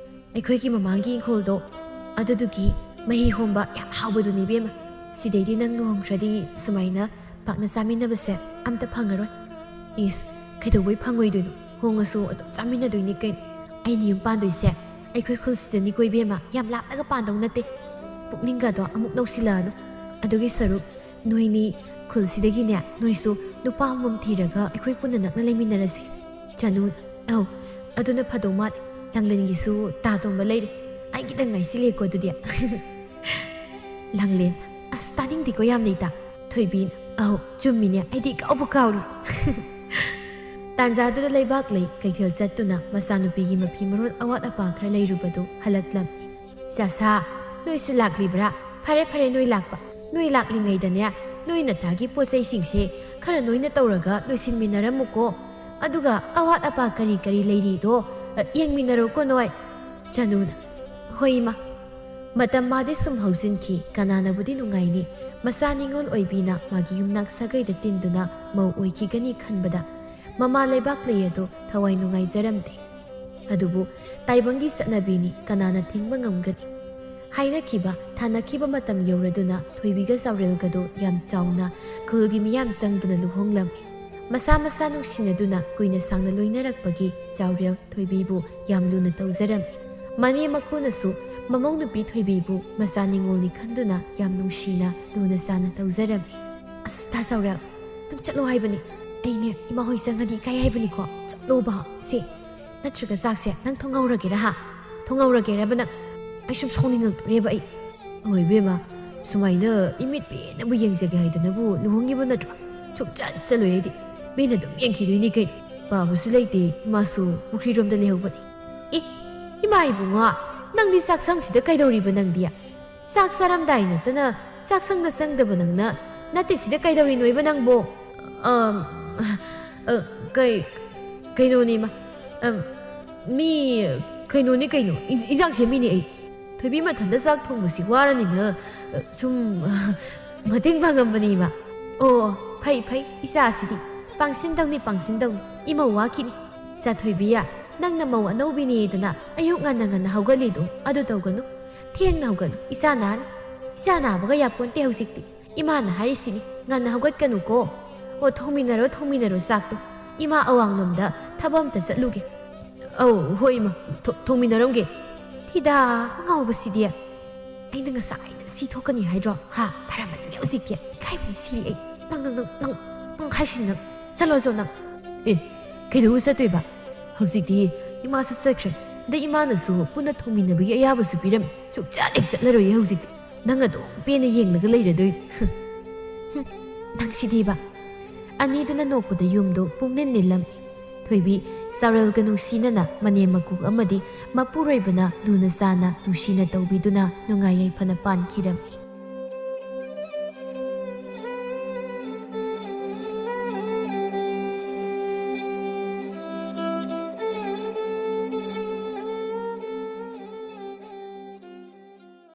ꯑꯩꯈꯣꯏꯒꯤ ꯃꯃꯥꯡꯒꯤ ꯏꯪꯈꯣꯜꯗꯣ ꯑꯗꯨꯗꯨꯒꯤ ꯃꯍꯤ ꯍꯣꯝꯕ ꯌꯥꯝ ꯍꯥꯎꯕꯗꯨꯅꯤ ꯏꯕꯦꯝꯃ ꯁꯤꯗꯩꯗꯤ ꯅꯪ ꯂꯨꯍꯣꯡꯈ꯭ꯔꯗꯤ ꯁꯨꯃꯥꯏꯅ ꯄꯥꯛꯅ ꯆꯥꯃꯤꯟꯅꯕꯁꯦ ꯑꯝꯇ ꯐꯪꯉꯔꯣꯏ ꯏꯁ ꯀꯩꯗꯧꯕꯩ ꯐꯪꯉꯣꯏꯗꯣꯏꯅꯣ ꯍꯣꯡꯉꯁꯨ ꯑꯗꯨꯝ ꯆꯥꯃꯤꯟꯅꯗꯣꯏꯅꯤ ꯀꯩꯅꯣ ꯑꯩꯅ ꯌꯨꯝ ꯄꯥꯟꯗꯣꯏꯁꯦ ꯑꯩꯈꯣꯏ ꯈꯨꯜꯁꯤꯗꯅꯤꯀꯣ ꯏꯕꯦꯝꯃ ꯌꯥꯝ ꯂꯥꯞꯅꯒ ꯄꯥꯟꯗꯧ ꯅꯠꯇꯦ ꯄꯨꯛꯅꯤꯡꯒꯗꯣ ꯑꯃꯨꯛ ꯅꯧꯁꯤꯜꯂꯛꯑꯅꯨ ꯑꯗꯨꯒꯤ ꯁꯔꯨꯛ ꯅꯣꯏꯅꯤ ꯈꯨꯜꯁꯤꯗꯒꯤꯅꯦ ꯅꯣꯏꯁꯨ ꯅꯨꯄꯥ ꯑꯃꯃꯝ ꯊꯤꯔꯒ ꯑꯩꯈꯣꯏ ꯄꯨꯟꯅ ꯅꯛꯅ ꯂꯩꯃꯤꯟꯅꯔꯁꯤ ꯆꯅꯨ ꯑꯧ ꯑꯗꯨꯅ ꯐꯗꯧ ꯃꯥꯜꯂꯦ ꯂꯥꯡꯂꯦꯟꯒꯤꯁꯨ ꯇꯥ ꯇꯣꯝꯕ ꯂꯩꯔꯦ ꯑꯩꯒꯤꯗꯪ ꯉꯥꯏꯁꯤꯜꯂꯦꯀꯣ ꯑꯗꯨꯗꯤ ꯂꯥꯡꯂꯦꯟ ꯑꯁ ꯇꯥꯅꯤꯡꯗꯦꯀꯣ ꯌꯥꯝꯅ ꯏꯇꯥ ꯊꯣꯏꯕꯤꯅ ꯑꯧ ꯆꯨꯝꯃꯤꯅꯦ ꯑꯩꯗꯤ ꯀꯥꯎꯕꯨ ꯀꯥꯎꯔꯤ ꯇꯥꯟꯖꯥꯗꯨꯗ ꯂꯩꯕꯥꯛ ꯂꯩ ꯀꯩꯊꯦꯜ ꯆꯠꯇꯨꯅ ꯃꯆꯥꯅꯨꯄꯤꯒꯤ ꯃꯐꯤ ꯃꯔꯣꯟ ꯑꯋꯥꯠ ꯑꯄꯥ ꯈꯔ ꯂꯩꯔꯨꯕꯗꯨ ꯍꯜꯂꯛꯂꯝꯃꯤ ꯆꯥꯁꯥ ꯅꯣꯏꯁꯨ ꯂꯥꯛꯂꯤꯕ꯭ꯔꯥ ꯐꯔꯦ ꯐꯔꯦ ꯅꯣꯏ ꯂꯥꯛꯄ ꯅꯣꯏ ꯂꯥꯛꯂꯤꯉꯩꯗꯅꯦ ꯅꯣꯏ ꯅꯇꯥꯒꯤ ꯄꯣꯠ ꯆꯩꯁꯤꯡꯁꯦ ꯈꯔ ꯅꯣꯏꯅ ꯇꯧꯔꯒ ꯂꯣꯏꯁꯤꯟꯃꯤꯟꯅꯔꯝꯃꯨꯀꯣ ꯑꯗꯨꯒ ꯑꯋꯥꯠ ꯑꯄꯥ ꯀꯔꯤ ꯀꯔꯤ ꯂꯩꯔꯤꯗꯣ ꯌꯦꯡꯃꯤꯟꯅꯔꯣꯀꯣ ꯅꯣꯏ ꯆꯅꯨꯅ ꯍꯣꯏ ꯏꯃꯥ ꯃꯇꯝ ꯃꯥꯗꯤ ꯁꯨꯝ ꯍꯧꯖꯤꯟꯈꯤ ꯀꯅꯥꯅꯕꯨꯗꯤ ꯅꯨꯡꯉꯥꯏꯅꯤ ꯃꯆꯥ ꯅꯤꯡꯉꯣꯜ ꯑꯣꯏꯕꯤꯅ ꯃꯥꯒꯤ ꯌꯨꯝꯅꯥꯛ ꯁꯥꯒꯩꯗ ꯇꯤꯟꯗꯨꯅ ꯃꯧ ꯑꯣꯏꯈꯤꯒꯅꯤ ꯈꯟꯕꯗ ꯃꯃꯥ ꯂꯩꯕꯥꯛ ꯂꯩ ꯑꯗꯨ ꯊꯋꯥꯏ ꯅꯨꯡꯉꯥꯏꯖꯔꯝꯗꯦ ꯑꯗꯨꯕꯨ ꯇꯥꯏꯕꯪꯒꯤ ꯆꯠꯅꯕꯤꯅꯤ ꯀꯅꯥꯅ ꯊꯤꯡꯕ ꯉꯝꯒꯅꯤ ꯍꯥꯏꯅꯈꯤꯕ ꯊꯥꯅꯈꯤꯕ ꯃꯇꯝ ꯌꯧꯔꯗꯨꯅ ꯊꯣꯏꯕꯤꯒ ꯆꯥꯎꯔꯦꯜꯒꯗꯣ ꯌꯥꯝ ꯆꯥꯎꯅ ꯈꯨꯜꯒꯤ ꯃꯤꯌꯥꯝ ꯆꯪꯗꯨꯅ ꯂꯨꯍꯣꯡꯂꯝꯃꯤ ꯃꯁꯥ ꯃꯁꯥ ꯅꯨꯡꯁꯤꯅꯗꯨꯅ ꯀꯨꯏꯅ ꯁꯥꯡꯅ ꯂꯣꯏꯅꯔꯛꯄꯒꯤ ꯆꯥꯎꯔꯦꯜ ꯊꯣꯏꯕꯤꯕꯨ ꯌꯥꯝ ꯂꯨꯅ ꯇꯧꯖꯔꯝꯃꯤ ꯃꯅꯦ ꯃꯀꯨꯅꯁꯨ ꯃꯃꯧ ꯅꯨꯄꯤ ꯊꯣꯏꯕꯤꯕꯨ ꯃꯆꯥ ꯅꯤꯡꯉꯣꯜꯅꯤ ꯈꯟꯗꯨꯅ ꯌꯥꯝ ꯅꯨꯡꯁꯤꯅ ꯂꯨꯅ ꯆꯥꯅ ꯇꯧꯖꯔꯝꯃꯤ ꯑꯁ ꯇꯥ ꯆꯥꯎꯔꯦꯜ ꯅꯪ ꯆꯠꯂꯣ ꯍꯥꯏꯕꯅꯤ ꯑꯩꯅꯦ ꯏꯃꯥ ꯍꯣꯏ ꯆꯪꯉꯗꯤ ꯏꯀꯥꯏ ꯍꯥꯏꯕꯅꯤꯀꯣ ꯆꯠꯂꯣꯕ ꯁꯤ ꯅꯠꯇ꯭ꯔꯒ ꯆꯥꯛꯁꯦ ꯅꯪ ꯊꯣꯡꯍꯧꯔꯒꯦꯔꯥ ꯍꯥ ꯊꯣꯡꯍꯧꯔꯒꯦꯔꯕ ꯅꯪ ꯑꯩ ꯁꯨꯝ ꯁꯥꯎꯅꯤꯡꯉꯛꯇ꯭ꯔꯦꯕ ꯑꯩ ꯍꯣꯏ ꯏꯕꯦꯝꯃ ꯁꯨꯃꯥꯏꯅ ꯏꯃꯤꯠ ꯄꯦꯟꯅꯕꯨ ꯌꯦꯡꯖꯒꯦ ꯍꯥꯏꯗꯅꯕꯨ ꯂꯨꯍꯣꯡꯉꯤꯕ ꯅꯠꯇ꯭ꯔꯣ ꯁꯨꯡꯆꯠ ꯆꯠꯂꯣꯏ ꯑꯩꯗꯤ ꯃꯤꯅ ꯑꯗꯨꯝ ꯌꯦꯡꯈꯤꯗꯣꯏꯅꯤ ꯀꯩꯅꯣ ꯄꯥꯕꯁꯨ ꯂꯩꯇꯦ ꯏꯃꯥꯁꯨ ꯄꯨꯈ꯭ꯔꯤꯔꯣꯝꯗ ꯂꯩꯍꯧꯕꯅꯤ ꯏ ꯏꯃꯥ ꯏꯕꯨꯡꯉꯣ ꯅꯪꯗꯤ ꯆꯥꯛꯁꯪꯁꯤꯗ ꯀꯩꯗꯧꯔꯤꯕ ꯅꯪꯗꯤ ꯆꯥꯛ ꯆꯥꯔꯝꯗꯥꯏ ꯅꯠꯇꯅ ꯆꯥꯛꯁꯪꯗ ꯆꯪꯗꯕ ꯅꯪꯅ ꯅꯠꯇꯦ ꯁꯤꯗ ꯀꯩꯗꯧꯔꯤꯅꯣꯏꯕ ꯅꯪꯕꯣ ꯀꯩꯅꯣꯅꯤ ꯃꯥ ꯃꯤ ꯀꯩꯅꯣꯅꯤ ꯀꯩꯅꯣ ꯏꯟꯖꯥꯡ ꯁꯦꯝꯃꯤꯅꯤ ꯑꯩ ꯊꯣꯏꯕꯤ ꯃꯊꯟꯇ ꯆꯥꯛ ꯊꯣꯡꯕꯁꯤ ꯋꯥꯔꯅꯤꯅ ꯁꯨꯝ ꯃꯇꯦꯡ ꯄꯥꯡꯉꯝꯕꯅꯤ ꯏꯃꯥ ꯑꯣ ꯐꯩ ꯐꯩ ꯏꯆꯥꯁꯤꯗꯤ ꯄꯥꯡꯁꯤꯟꯗꯧꯅꯤ ꯄꯥꯡꯁꯤꯟꯗꯧꯅꯤ ꯏꯃꯧ ꯋꯥꯈꯤꯅꯤ ꯏꯆꯥ ꯊꯣꯏꯕꯤꯌꯥ ꯅꯪꯅ ꯃꯧ ꯑꯅꯧꯕꯤꯅꯦꯗꯅ ꯑꯌꯨꯛ ꯉꯟꯅ ꯉꯟꯅ ꯍꯧꯒꯠꯂꯤꯗꯣ ꯑꯗꯨ ꯇꯧꯒꯅꯨ ꯊꯦꯡꯅ ꯍꯧꯒꯠꯂꯨ ꯏꯆꯥ ꯅꯥꯅꯤ ꯏꯆꯥ ꯅꯥꯕꯒ ꯌꯥꯄꯣꯟꯇꯦ ꯍꯧꯖꯤꯛꯇꯤ ꯏꯃꯥꯅ ꯍꯥꯏꯔꯤꯁꯤꯅꯤ ꯉꯟꯅ ꯍꯧꯒꯠꯀꯅꯨꯀꯣ ꯑꯣ ꯊꯣꯡꯃꯤꯟꯅꯔꯣ ꯆꯥꯛꯇꯣ ꯏꯃꯥ ꯑꯋꯥꯡꯂꯣꯝꯗ ꯊꯕꯛ ꯑꯝꯇ ꯆꯠꯂꯨꯒꯦ ꯑꯧ ꯍꯣꯏ ꯏꯃꯥ ꯊꯣꯡꯃꯤꯟꯅꯔꯝꯒꯦ ꯊꯤꯗꯥ ꯉꯥꯎꯕꯁꯤꯗꯤ ꯑꯩꯅ ꯉꯁꯥꯏꯅ ꯁꯤ ꯊꯣꯛꯀꯅꯤ ꯍꯥꯏꯗ꯭ꯔో ꯍꯥ ꯐꯔꯝꯃꯅꯤ ꯍꯧꯖꯤꯛꯀꯤ ꯏꯀꯥꯏꯕꯅꯤ ꯁꯤꯔꯤ ꯑꯩ ꯅꯪ ꯍꯥꯏꯁꯤꯟ ꯅꯪ ꯆꯠꯂꯣ ꯅꯪ ꯀꯩꯗꯧꯕ ꯆꯠꯇꯣꯏꯕ ꯍꯧꯖꯤꯛꯇꯤ ꯏꯃꯥꯁꯨ ꯆꯠꯈ꯭ꯔꯦ ꯑꯗꯩ ꯏꯃꯥꯅꯁꯨ ꯄꯨꯟꯅ ꯊꯣꯡꯃꯤꯟꯅꯕꯒꯤ ꯑꯌꯥꯕꯁꯨ ꯄꯤꯔꯝꯃꯤ ꯁꯨꯡꯆꯠ ꯍꯦꯛ ꯆꯠꯂꯔꯣꯏꯌꯦ ꯍꯧꯖꯤꯛꯇꯤ ꯅꯪ ꯑꯗꯨꯝ ꯄꯦꯟꯅ ꯌꯦꯡꯂꯒ ꯂꯩꯔꯗꯣꯏꯅꯤ ꯅꯪ ꯁꯤꯗꯤꯕ ꯑꯅꯤꯗꯨꯅ ꯅꯣꯛꯄꯗ ꯌꯨꯝꯗꯣ ꯄꯨꯡꯅꯤꯟ ꯅꯤꯜꯂꯝꯃꯤ ꯊꯣꯏꯕꯤ ꯆꯥꯎꯔꯦꯜꯒ ꯅꯨꯡꯁꯤꯅꯅ ꯃꯅꯦꯝ ꯃꯀꯨ ꯑꯃꯗꯤ ꯃꯄꯨꯔꯣꯏꯕꯅ ꯂꯨꯅ ꯆꯥꯅ ꯅꯨꯡꯁꯤꯅ ꯇꯧꯕꯤꯗꯨꯅ ꯅꯨꯡꯉꯥꯏ ꯌꯥꯏꯐꯅ ꯄꯥꯟꯈꯤꯔꯝꯃꯤ